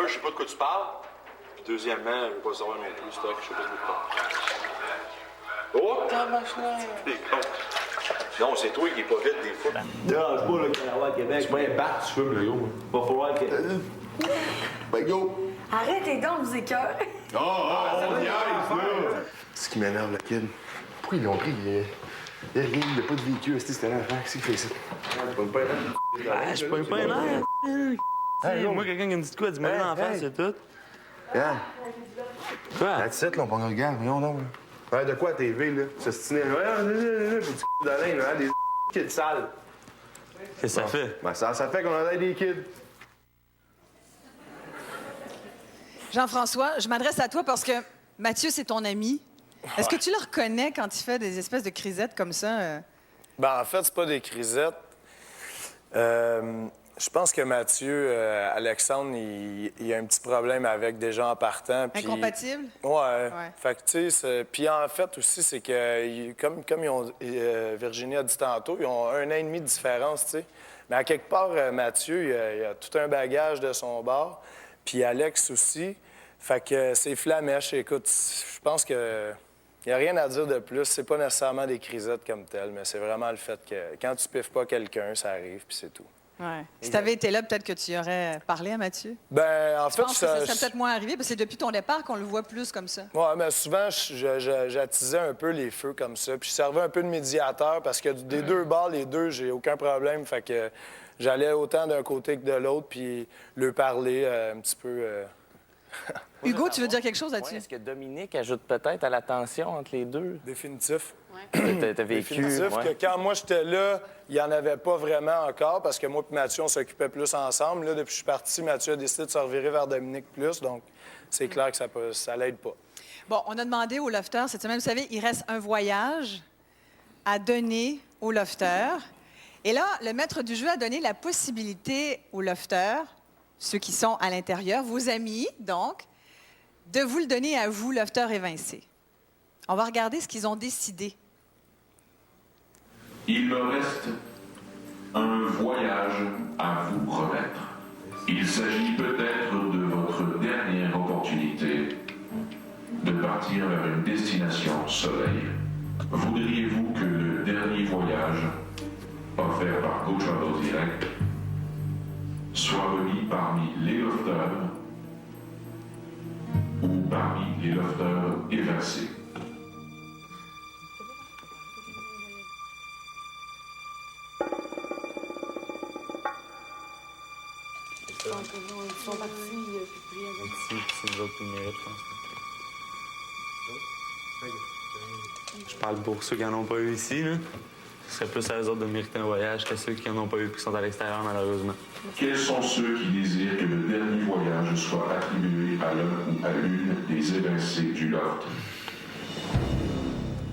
je sais pas de quoi tu parles. Puis deuxièmement, je veux pas savoir non plus, stock, je sais pas de quoi tu parles. Oh! Ta machine! T'es con. Non, c'est toi qui est pas vite des fois. Dérange pas, là, Canada à Québec. Tu mets un bat, tu fumes, le gars. Va falloir que... Ben, go! Arrêtez donc, vous écoeurs. On y arrive, là! Ce qui m'énerve, le kid. Pourquoi ils l'ont pris? Il y a rien, il n'y a pas de véhicule. C'était l'enfant. Qu'est-ce qu'il fait ça? Je pogne pas un air. Moi, quelqu'un qui me dit de quoi? Dis-moi l'enfant, c'est tout. Regarde. Quoi? La tête, là, on prend un regard. Voyons donc. Ouais, de quoi à TV, là? Ça se tenait. Puis du d'Alain, là, des kids sales. Qu'est-ce que ça fait? Ben, ça fait qu'on a des kids. Jean-François, je m'adresse à toi parce que Mathieu, c'est ton ami. Est-ce que tu le reconnais quand il fait des espèces de crisettes comme ça? Ben, en fait, c'est pas des crisettes. Je pense que Mathieu, Alexandre, il y a un petit problème avec des gens en partant. Puis... Incompatible? Ouais. Fait que, tu sais, puis en fait aussi, c'est que, comme Virginie a dit tantôt, ils ont 1 an et demi de différence, tu sais. Mais à quelque part, Mathieu, il a tout un bagage de son bord. Puis Alex aussi. Fait que c'est flamèche. Écoute, je pense que il n'y a rien à dire de plus. C'est pas nécessairement des crisettes comme telles, mais c'est vraiment le fait que quand tu piffes pas quelqu'un, ça arrive, puis c'est tout. Ouais. Si tu avais été là, peut-être que tu aurais parlé à Mathieu. Ben, en fait, je pense que ça serait peut-être moins arrivé, parce que c'est depuis ton départ qu'on le voit plus comme ça. Oui, mais souvent, j'attisais un peu les feux comme ça. Puis je servais un peu de médiateur, parce que des deux bords, les deux, j'ai aucun problème. Fait que j'allais autant d'un côté que de l'autre, puis leur parler un petit peu... Hugo, tu veux dire quelque chose là-dessus? Est-ce que Dominique ajoute peut-être à la tension entre les deux? Définitif. T'as vécu. Définitif que quand moi j'étais là, il n'y en avait pas vraiment encore parce que moi et Mathieu, on s'occupait plus ensemble. Là, depuis que je suis parti, Mathieu a décidé de se revirer vers Dominique plus. Donc, c'est clair que ça l'aide pas. Bon, on a demandé au lofter cette semaine, vous savez, il reste un voyage à donner au lofter. Et là, le maître du jeu a donné la possibilité au lofter, ceux qui sont à l'intérieur, vos amis, donc, de vous le donner à vous, lofter évincé. On va regarder ce qu'ils ont décidé. Il me reste un voyage à vous remettre. Il s'agit peut-être de votre dernière opportunité de partir vers une destination soleil. voudriez-vous que le dernier voyage offert par Go Travel Direct soit remis parmi les lofteurs ou parmi les lofteurs éversés? Ils sont partis, c'est les autres qui le méritent, je pense. Je parle pour ceux qui n'en ont pas eu ici, là. Ce serait plus à eux autres de mériter un voyage que ceux qui n'en ont pas eu et qui sont à l'extérieur, malheureusement. Quels sont ceux qui désirent que le dernier voyage soit attribué à l'un ou à une des évincés du loft?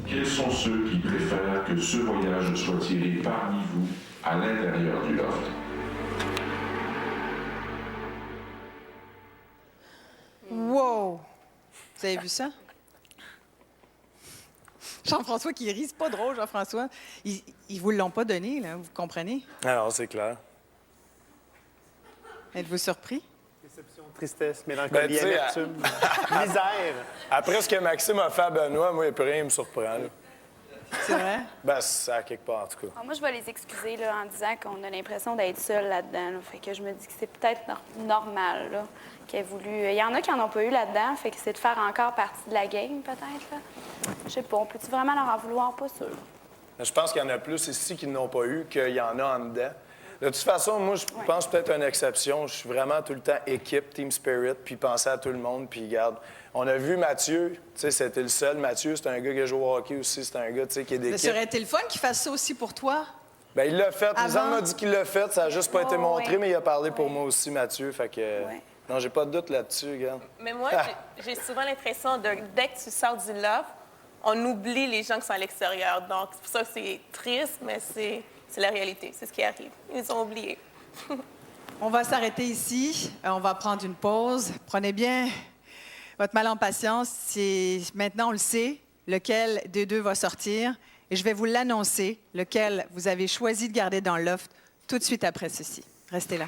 Quels sont ceux qui préfèrent que ce voyage soit tiré parmi vous à l'intérieur du loft? Wow! Vous avez vu ça? Jean-François qui rit, c'est pas drôle, Jean-François. Ils vous l'ont pas donné, là, vous comprenez? Alors, c'est clair. Êtes-vous surpris? Déception, tristesse, mélancolie, amertume, misère. Après ce que Maxime a fait à Benoît, moi, il n'y a plus rien qui me surprend. là. C'est vrai? Ben, c'est à quelque part, en tout cas. Alors, moi, je vais les excuser là, en disant qu'on a l'impression d'être seul là-dedans. Là. Fait que je me dis que c'est peut-être normal là, qu'il ait voulu. Il y en a qui n'en ont pas eu là-dedans, fait que c'est de faire encore partie de la game, peut-être. Là. Je sais pas, on peut-tu vraiment leur en vouloir? Pas sûr. Je pense qu'il y en a plus ici qui n'ont pas eu qu'il y en a en dedans. De toute façon, moi, je pense peut-être une exception. Je suis vraiment tout le temps équipe, team spirit, puis penser à tout le monde, puis regarde. On a vu Mathieu, tu sais, c'était le seul. Mathieu, c'est un gars qui a joué au hockey aussi, c'est un gars, tu sais, qui est d'équipe. Ça aurait été le fun qu'il fasse ça aussi pour toi? Bien, il l'a fait. Avant? Lisanne m'a dit qu'il l'a fait. Ça n'a juste pas été montré, oui. mais il a parlé pour moi aussi, Mathieu. Fait que... Non, j'ai pas de doute là-dessus, regarde. Mais moi, j'ai souvent l'impression de dès que tu sors du loft, on oublie les gens qui sont à l'extérieur. Donc, c'est pour ça que c'est triste, mais c'est la réalité. C'est ce qui arrive. Ils ont oublié. On va s'arrêter ici. On va prendre une pause. Prenez bien votre mal en patience. Maintenant, on le sait, lequel des deux va sortir. Et je vais vous l'annoncer, lequel vous avez choisi de garder dans le loft tout de suite après ceci. Restez là.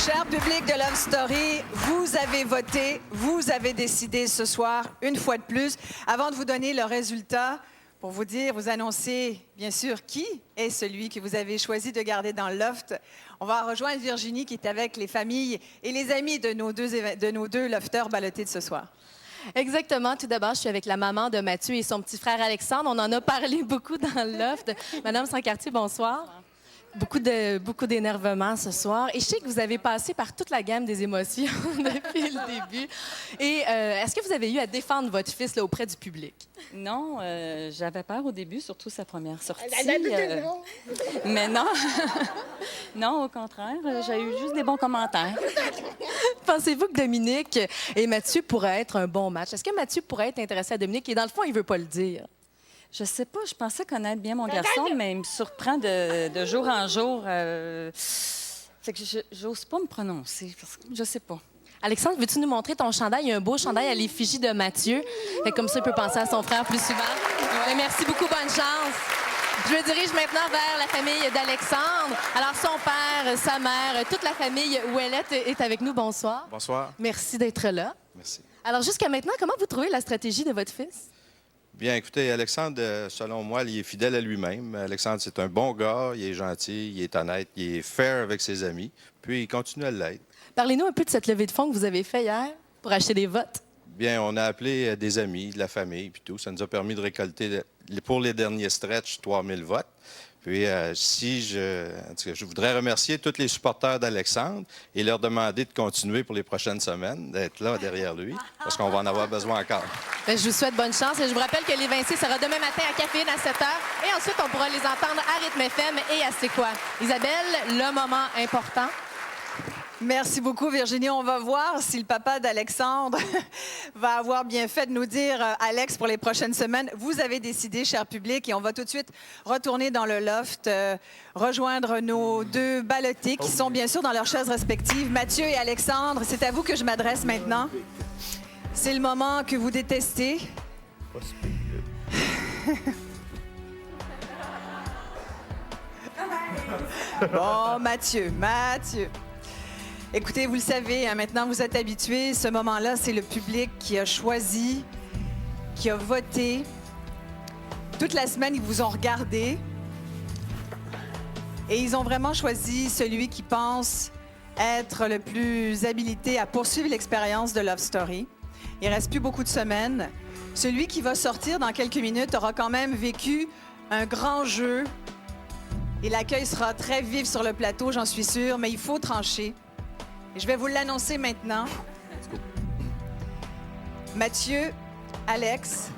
Cher public de Love Story, vous avez voté, vous avez décidé ce soir, une fois de plus. Avant de vous donner le résultat, pour vous dire, vous annoncer, bien sûr, qui est celui que vous avez choisi de garder dans le loft, on va rejoindre Virginie qui est avec les familles et les amis de nos deux lofteurs ballottés de ce soir. Exactement. Tout d'abord, je suis avec la maman de Mathieu et son petit frère Alexandre. On en a parlé beaucoup dans le loft. Madame Sancartier, bonsoir. Beaucoup d'énervement ce soir. Et je sais que vous avez passé par toute la gamme des émotions depuis le début. Et est-ce que vous avez eu à défendre votre fils là, auprès du public? Non, j'avais peur au début, surtout sa première sortie. Mais non, non, au contraire, j'ai eu juste des bons commentaires. Pensez-vous que Dominique et Mathieu pourraient être un bon match? Est-ce que Mathieu pourrait être intéressé à Dominique? Et dans le fond, il ne veut pas le dire. Je sais pas, je pensais connaître bien mon garçon, mais il me surprend de jour en jour. Fait que j'ose pas me prononcer, parce que je sais pas. Alexandre, veux-tu nous montrer ton chandail? Il y a un beau chandail à l'effigie de Mathieu. Fait que comme ça, il peut penser à son frère plus souvent. Mais merci beaucoup, bonne chance. Je me dirige maintenant vers la famille d'Alexandre. Alors, son père, sa mère, toute la famille Ouellette est avec nous. Bonsoir. Bonsoir. Merci d'être là. Merci. Alors, jusqu'à maintenant, comment vous trouvez la stratégie de votre fils? Bien, écoutez, Alexandre, selon moi, il est fidèle à lui-même. Alexandre, c'est un bon gars, il est gentil, il est honnête, il est fair avec ses amis, puis il continue à l'être. Parlez-nous un peu de cette levée de fonds que vous avez faite hier pour acheter des votes. Bien, on a appelé des amis, de la famille, puis tout. Ça nous a permis de récolter, pour les derniers stretches, 3000 votes. Puis, je voudrais remercier tous les supporters d'Alexandre et leur demander de continuer pour les prochaines semaines, d'être là derrière lui, parce qu'on va en avoir besoin encore. Bien, je vous souhaite bonne chance et je vous rappelle que l'Évincé sera demain matin à Caféine à 7 h. Et ensuite, on pourra les entendre à Rythme FM et à C'est quoi? Isabelle, le moment important. Merci beaucoup, Virginie. On va voir si le papa d'Alexandre va avoir bien fait de nous dire, Alex, pour les prochaines semaines, vous avez décidé, cher public, et on va tout de suite retourner dans le loft, rejoindre nos deux ballottés qui sont bien sûr dans leurs chaises respectives. Mathieu et Alexandre, c'est à vous que je m'adresse maintenant. C'est le moment que vous détestez. Bon, Mathieu. Écoutez, vous le savez, hein, maintenant vous êtes habitués. Ce moment-là, c'est le public qui a choisi, qui a voté. Toute la semaine, ils vous ont regardé. Et ils ont vraiment choisi celui qui pense être le plus habilité à poursuivre l'expérience de Love Story. Il ne reste plus beaucoup de semaines. Celui qui va sortir dans quelques minutes aura quand même vécu un grand jeu. Et l'accueil sera très vif sur le plateau, j'en suis sûre, mais il faut trancher. Et je vais vous l'annoncer maintenant. Mathieu, Alex.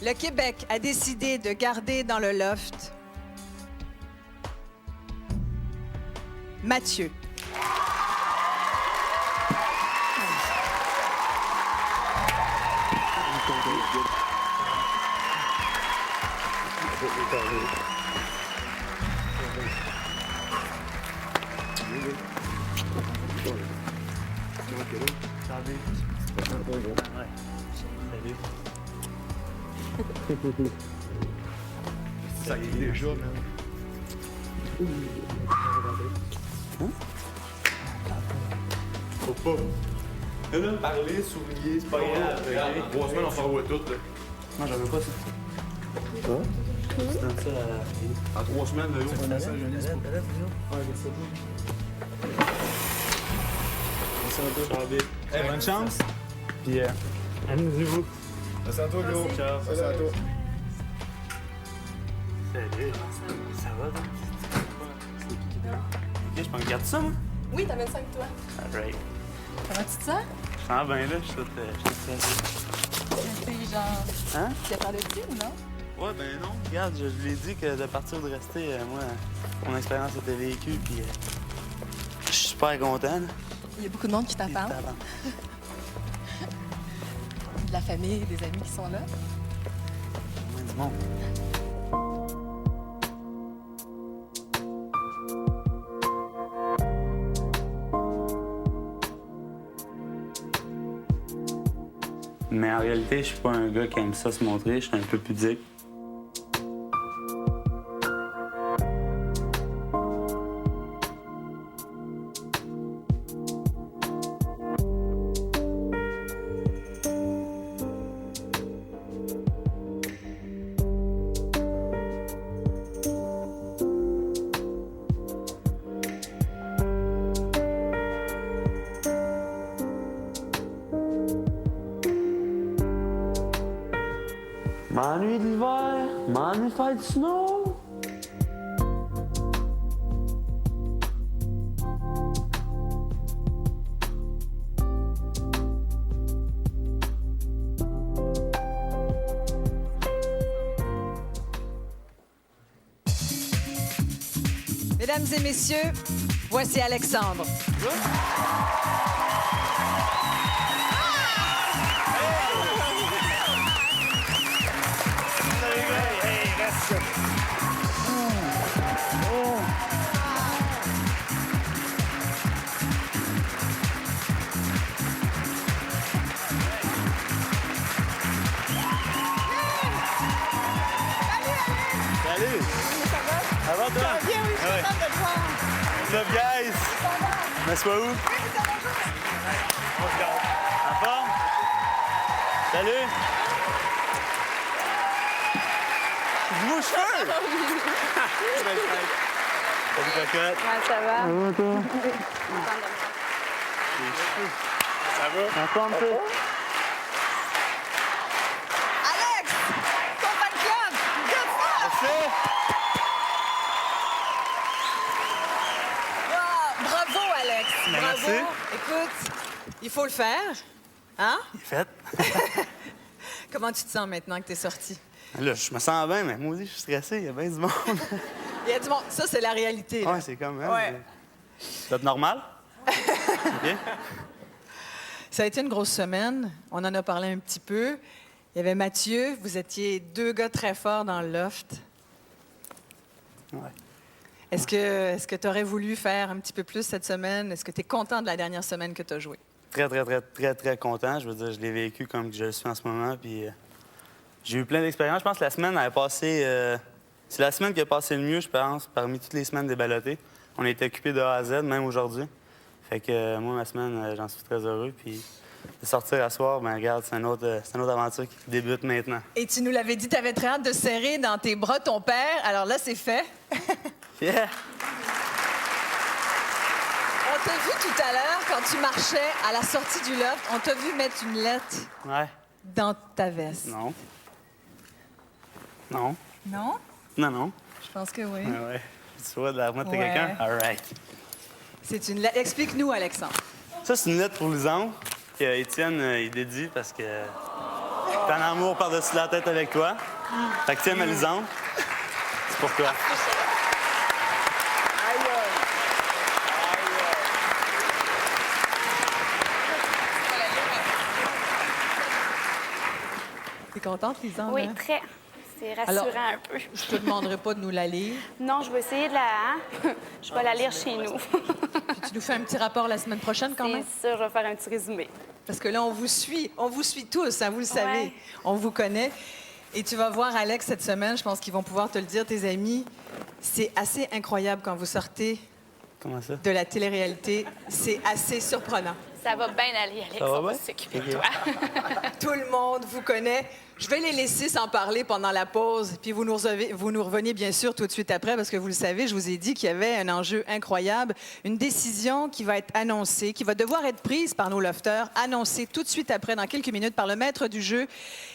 Le Québec a décidé de garder dans le loft Mathieu. Ça y est déjà, man. Faut pas. Parler, sourire, c'est pas grave. En 3 semaines, on s'en voit toutes. Là. Non, j'avais pas ça. Quoi? Tu donnes ça à... En 3 semaines, là, on fait ça, jeunesse. Hey, bonne chance. Puis, amusez-vous. Merci à toi, Gros. Ciao. Merci à toi. Salut. Ça va, donc? Ok, je peux me garder ça, moi? Oui, t'amènes ça avec toi. Alright. Comment tu te sens? Je sens bien, là. Je suis tout C'est genre... Hein? Tu as parlé de film, non? Ouais, ben non. Regarde, je lui ai dit que de partir ou de rester, moi, mon expérience était vécue, puis je suis super content. Là. Il y a beaucoup de monde qui t'attend. De la famille, des amis qui sont là. Ouais, du monde. Mais en réalité, je suis pas un gars qui aime ça se montrer, je suis un peu pudique. M'ennuie de l'hiver, m'ennuie de faire du snow. Mesdames et messieurs, voici Alexandre. Salut! Ça va, toi? Ça va bien, oui, je suis contente de te voir. What's up, guys? Mais c'est pas où? En forme? Salut! Du beau cheveux! Salut, cocotte. Ouais, ça va? Ça va, toi? Ça va? En forme, toi? Alex! Ton fan club! Good stuff! Merci! Ah, bravo, Alex! Ben, Bravo! merci. Écoute, il faut le faire. Hein? Il est fait. Comment tu te sens maintenant que tu es sorti? Là, je me sens bien, mais moi aussi, je suis stressé. Il y a bien du monde. Il y a du monde. Ça, c'est la réalité. là. Ouais, c'est comme... Hein, Ouais. C'est normal? OK. Ça a été une grosse semaine. On en a parlé un petit peu. Il y avait Mathieu. Vous étiez deux gars très forts dans le loft. Ouais. Est-ce que tu aurais voulu faire un petit peu plus cette semaine? Est-ce que tu es content de la dernière semaine que tu as joué? Très, très, très, très, très content. Je veux dire, je l'ai vécu comme je le suis en ce moment. Puis j'ai eu plein d'expériences. Je pense que la semaine a passé... c'est la semaine qui a passé le mieux, je pense, parmi toutes les semaines des ballotés. On a été occupés de A à Z, même aujourd'hui. Fait que moi, ma semaine, j'en suis très heureux. Puis de sortir à soir, bien, regarde, c'est une autre aventure qui débute maintenant. Et tu nous l'avais dit, tu avais très hâte de serrer dans tes bras ton père. Alors là, c'est fait. Yeah! On t'a vu tout à l'heure, quand tu marchais à la sortie du loft, on t'a vu mettre une lettre dans ta veste. Non. Non. Non? Non, non. Je pense que oui. Ouais. Tu vois de la remettre à quelqu'un? All right. C'est une lettre. Explique-nous, Alexandre. Ça, c'est une lettre pour Lisandre qu'Étienne il dédie parce que t'es en amour par-dessus la tête avec toi. Fait que tiens, ma Lisandre, c'est pour toi. T'es contente, Lisandre? Oui, hein? très. C'est rassurant Alors, un peu. Je te demanderai pas de nous la lire. Non, je vais essayer de la... Je vais la lire chez nous. Puis tu nous fais un petit rapport la semaine prochaine, quand même? C'est sûr, je vais faire un petit résumé. Parce que là, on vous suit tous, hein, vous le savez. Ouais. On vous connaît. Et tu vas voir Alex cette semaine, je pense qu'ils vont pouvoir te le dire, tes amis. C'est assez incroyable quand vous sortez de la télé-réalité. C'est assez surprenant. Ça va bien aller, Alex. Ça va On va bien? s'occuper de Ok. toi. Tout le monde vous connaît. Je vais les laisser s'en parler pendant la pause, puis vous nous revenez bien sûr tout de suite après, parce que vous le savez, je vous ai dit qu'il y avait un enjeu incroyable, une décision qui va être annoncée, qui va devoir être prise par nos lofters, annoncée tout de suite après, dans quelques minutes, par le maître du jeu.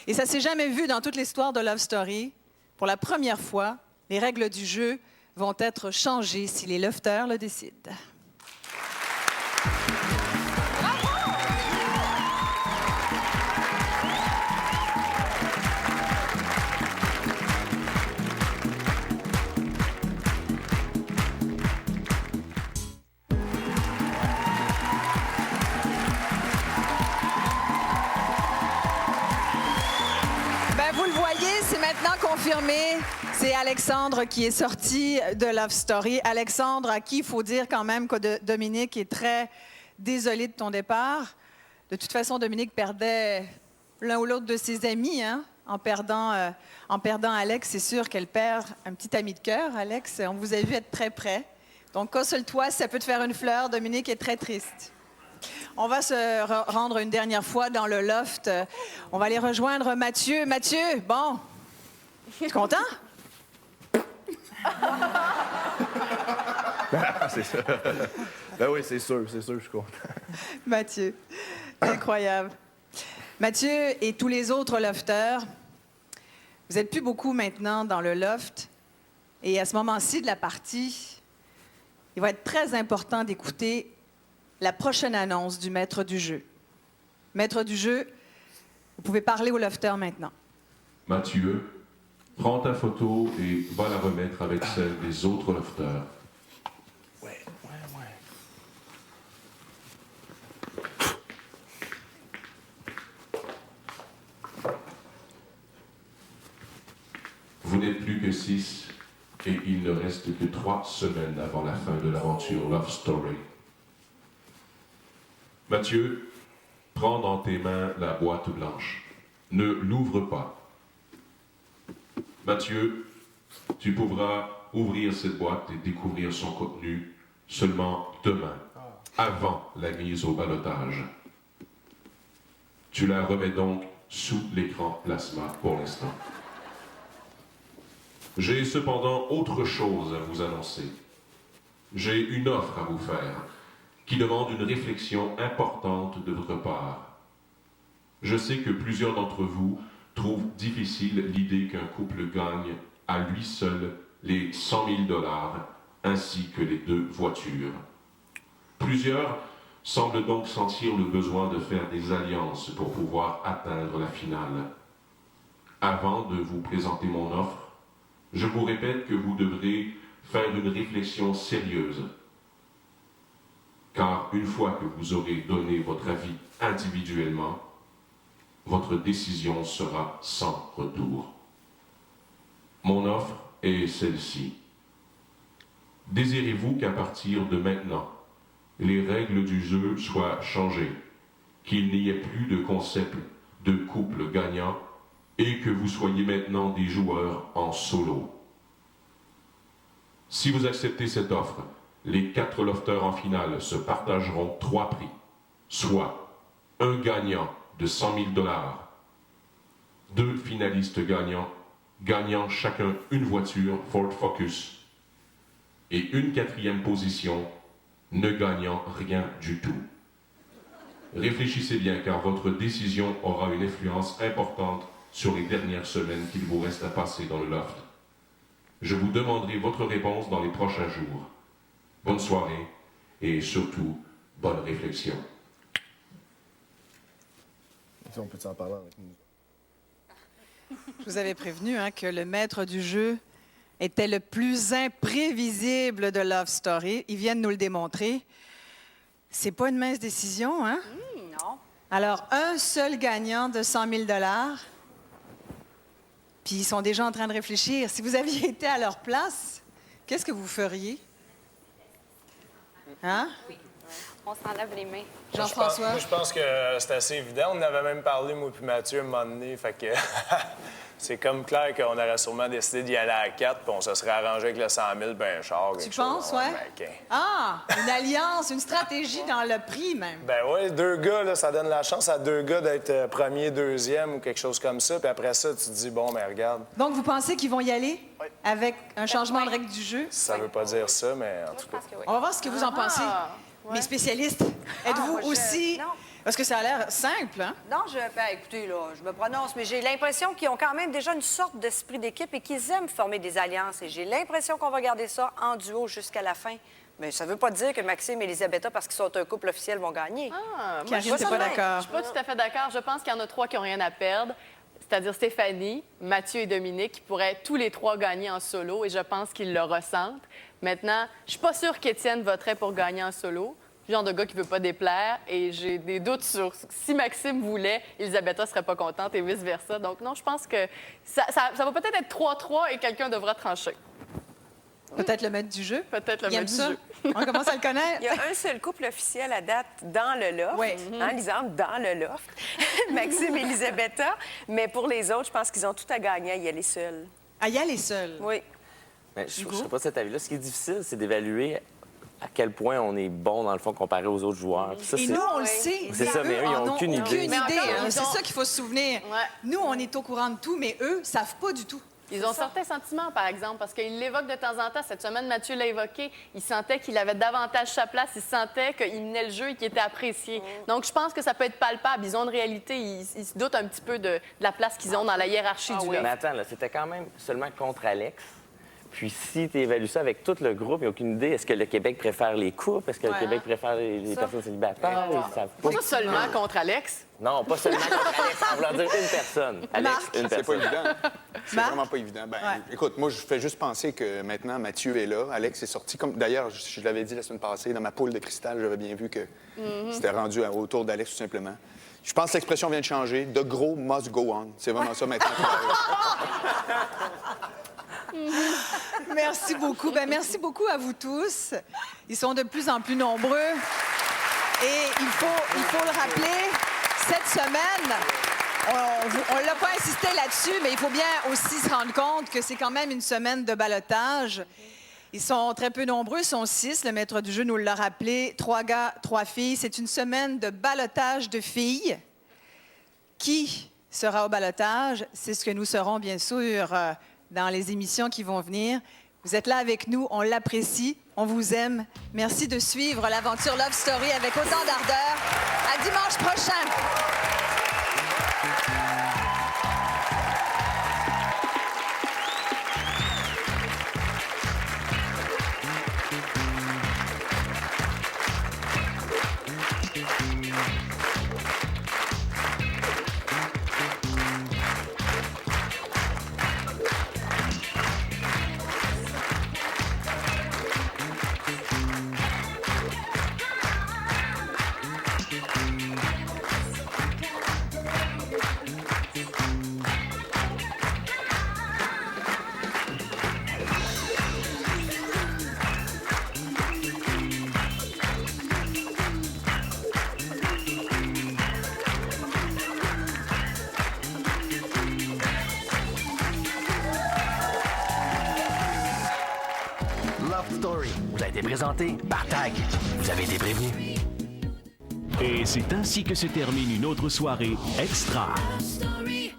Et ça s'est jamais vu dans toute l'histoire de Love Story. Pour la première fois, les règles du jeu vont être changées si les lofters le décident. Vous le voyez, c'est maintenant confirmé. C'est Alexandre qui est sorti de Love Story. Alexandre, à qui il faut dire quand même que Dominique est très désolé de ton départ. De toute façon, Dominique perdait l'un ou l'autre de ses amis. Hein? En perdant Alex, c'est sûr qu'elle perd un petit ami de cœur. Alex, on vous a vu être très près. Donc, console-toi, si ça peut te faire une fleur. Dominique est très triste. On va se rendre une dernière fois dans le loft. On va aller rejoindre Mathieu. Mathieu, bon, tu es content? C'est ça. Ben oui, c'est sûr, je suis content. Mathieu, incroyable. Mathieu et tous les autres lofters, vous n'êtes plus beaucoup maintenant dans le loft. Et à ce moment-ci de la partie, il va être très important d'écouter la prochaine annonce du maître du jeu. Maître du jeu, vous pouvez parler au lofter maintenant. Mathieu, prends ta photo et va la remettre avec celle des autres lofters. Vous n'êtes plus que 6 et il ne reste que 3 semaines avant la fin de l'aventure Love Story. Mathieu, prends dans tes mains la boîte blanche. Ne l'ouvre pas. Mathieu, tu pourras ouvrir cette boîte et découvrir son contenu seulement demain, avant la mise au ballottage. Tu la remets donc sous l'écran plasma pour l'instant. J'ai cependant autre chose à vous annoncer. J'ai une offre à vous faire qui demande une réflexion importante de votre part. Je sais que plusieurs d'entre vous trouvent difficile l'idée qu'un couple gagne à lui seul les 100 000 $ ainsi que les 2 voitures. Plusieurs semblent donc sentir le besoin de faire des alliances pour pouvoir atteindre la finale. Avant de vous présenter mon offre, je vous répète que vous devrez faire une réflexion sérieuse. Car une fois que vous aurez donné votre avis individuellement, votre décision sera sans retour. Mon offre est celle-ci. Désirez-vous qu'à partir de maintenant, les règles du jeu soient changées, qu'il n'y ait plus de concept de couple gagnant et que vous soyez maintenant des joueurs en solo? Si vous acceptez cette offre, les 4 lofters en finale se partageront 3 prix, soit un gagnant de 100 000 $, 2 finalistes gagnant chacun une voiture Ford Focus, et une 4e position ne gagnant rien du tout. Réfléchissez bien car votre décision aura une influence importante sur les dernières semaines qu'il vous reste à passer dans le loft. Je vous demanderai votre réponse dans les prochains jours. Bonne soirée et surtout, bonne réflexion. On peut s'en parler avec nous. Je vous avais prévenu que le maître du jeu était le plus imprévisible de Love Story. Ils viennent nous le démontrer. C'est pas une mince décision, hein? Non. Alors, un seul gagnant de 100 000 $. Puis ils sont déjà en train de réfléchir. Si vous aviez été à leur place, qu'est-ce que vous feriez? Hein? Oui. On s'en lave les mains. Jean-François? Moi, je pense que c'est assez évident. On en avait même parlé, moi puis Mathieu, à un moment donné. Fait que c'est comme clair qu'on aurait sûrement décidé d'y aller à 4 puis on se serait arrangé avec le 100 000 ben char. Tu penses, ouais? Ah, une alliance, une stratégie dans le prix, même. Ben oui, 2 gars, là, ça donne la chance à 2 gars d'être premier, 2e ou quelque chose comme ça. Puis après ça, tu te dis, bon, mais regarde. Donc, vous pensez qu'ils vont y aller avec un changement de règle du jeu? Ça veut pas dire ça, mais en tout cas. On va voir ce que vous en pensez. Mes spécialistes, êtes-vous moi, aussi... Non. Parce que ça a l'air simple, hein? Non, écoutez, là, je me prononce, mais j'ai l'impression qu'ils ont quand même déjà une sorte d'esprit d'équipe et qu'ils aiment former des alliances. Et j'ai l'impression qu'on va garder ça en duo jusqu'à la fin. Mais ça ne veut pas dire que Maxime et Elisabetta, parce qu'ils sont un couple officiel, vont gagner. Ah, moi, Karine, t'es pas d'accord? Je suis pas tout à fait d'accord. Je pense qu'il y en a 3 qui n'ont rien à perdre. C'est-à-dire Stéphanie, Mathieu et Dominique, qui pourraient tous les 3 gagner en solo, et je pense qu'ils le ressentent. Maintenant, je suis pas sûre qu'Étienne voterait pour gagner en solo. Le genre de gars qui veut pas déplaire, et j'ai des doutes sur si Maxime voulait, Elisabetta serait pas contente et vice-versa. Donc non, je pense que ça va peut-être être 3-3 et quelqu'un devra trancher. Peut-être le maître du jeu? Peut-être le Il aime maître du ça. jeu. On commence à le connaître. Il y a un seul couple officiel à date dans le loft. Oui. Lisande, dans le loft. Maxime et Elisabetta. Mais pour les autres, je pense qu'ils ont tout à gagner à y aller seuls. À y aller seuls? Oui. Mais je ne serais pas de cet avis-là. Ce qui est difficile, c'est d'évaluer à quel point on est bon, dans le fond, comparé aux autres joueurs. Puis ça, Et c'est- nous, on le sait. C'est ça, mais eux, ils n'ont aucune idée. C'est ça qu'il faut se souvenir. Nous, on est au courant de tout, mais eux savent pas du tout. Ils ont certains sentiments, par exemple, parce qu'ils l'évoquent de temps en temps. Cette semaine, Mathieu l'a évoqué. Il sentait qu'il avait davantage sa place. Il sentait qu'il menait le jeu et qu'il était apprécié. Donc, je pense que ça peut être palpable. Ils ont une réalité. Ils se doutent un petit peu de la place qu'ils ont dans la hiérarchie du loft. Mais attends, là, c'était quand même seulement contre Alex. Puis si tu évalues ça avec tout le groupe, il n'y a aucune idée. Est-ce que le Québec préfère les couples? Est-ce que le Québec préfère les personnes célibataires? Ils savent pas. Pas seulement contre Alex. Non, pas seulement contre Alex. On voulait dire une personne. Alex, une C'est pas personne. évident. C'est vraiment pas évident. Ben, écoute, moi, je fais juste penser que maintenant, Mathieu est là. Alex est sorti. D'ailleurs, je l'avais dit la semaine passée, dans ma poule de cristal, j'avais bien vu que c'était rendu autour d'Alex, tout simplement. Je pense que l'expression vient de changer. The grow must go on. C'est vraiment ça maintenant. Merci beaucoup. Ben, merci beaucoup à vous tous. Ils sont de plus en plus nombreux. Et il faut le rappeler, cette semaine, on ne l'a pas insisté là-dessus, mais il faut bien aussi se rendre compte que c'est quand même une semaine de ballottage. Ils sont très peu nombreux, ils sont 6. Le maître du jeu nous l'a rappelé. 3 gars, 3 filles. C'est une semaine de ballottage de filles. Qui sera au ballottage? C'est ce que nous saurons, bien sûr, dans les émissions qui vont venir. Vous êtes là avec nous, on l'apprécie, on vous aime. Merci de suivre l'aventure Love Story avec autant d'ardeur. À dimanche prochain! Story vous a été présenté par TAG. Vous avez été prévenus. Et c'est ainsi que se termine une autre soirée extra. Story.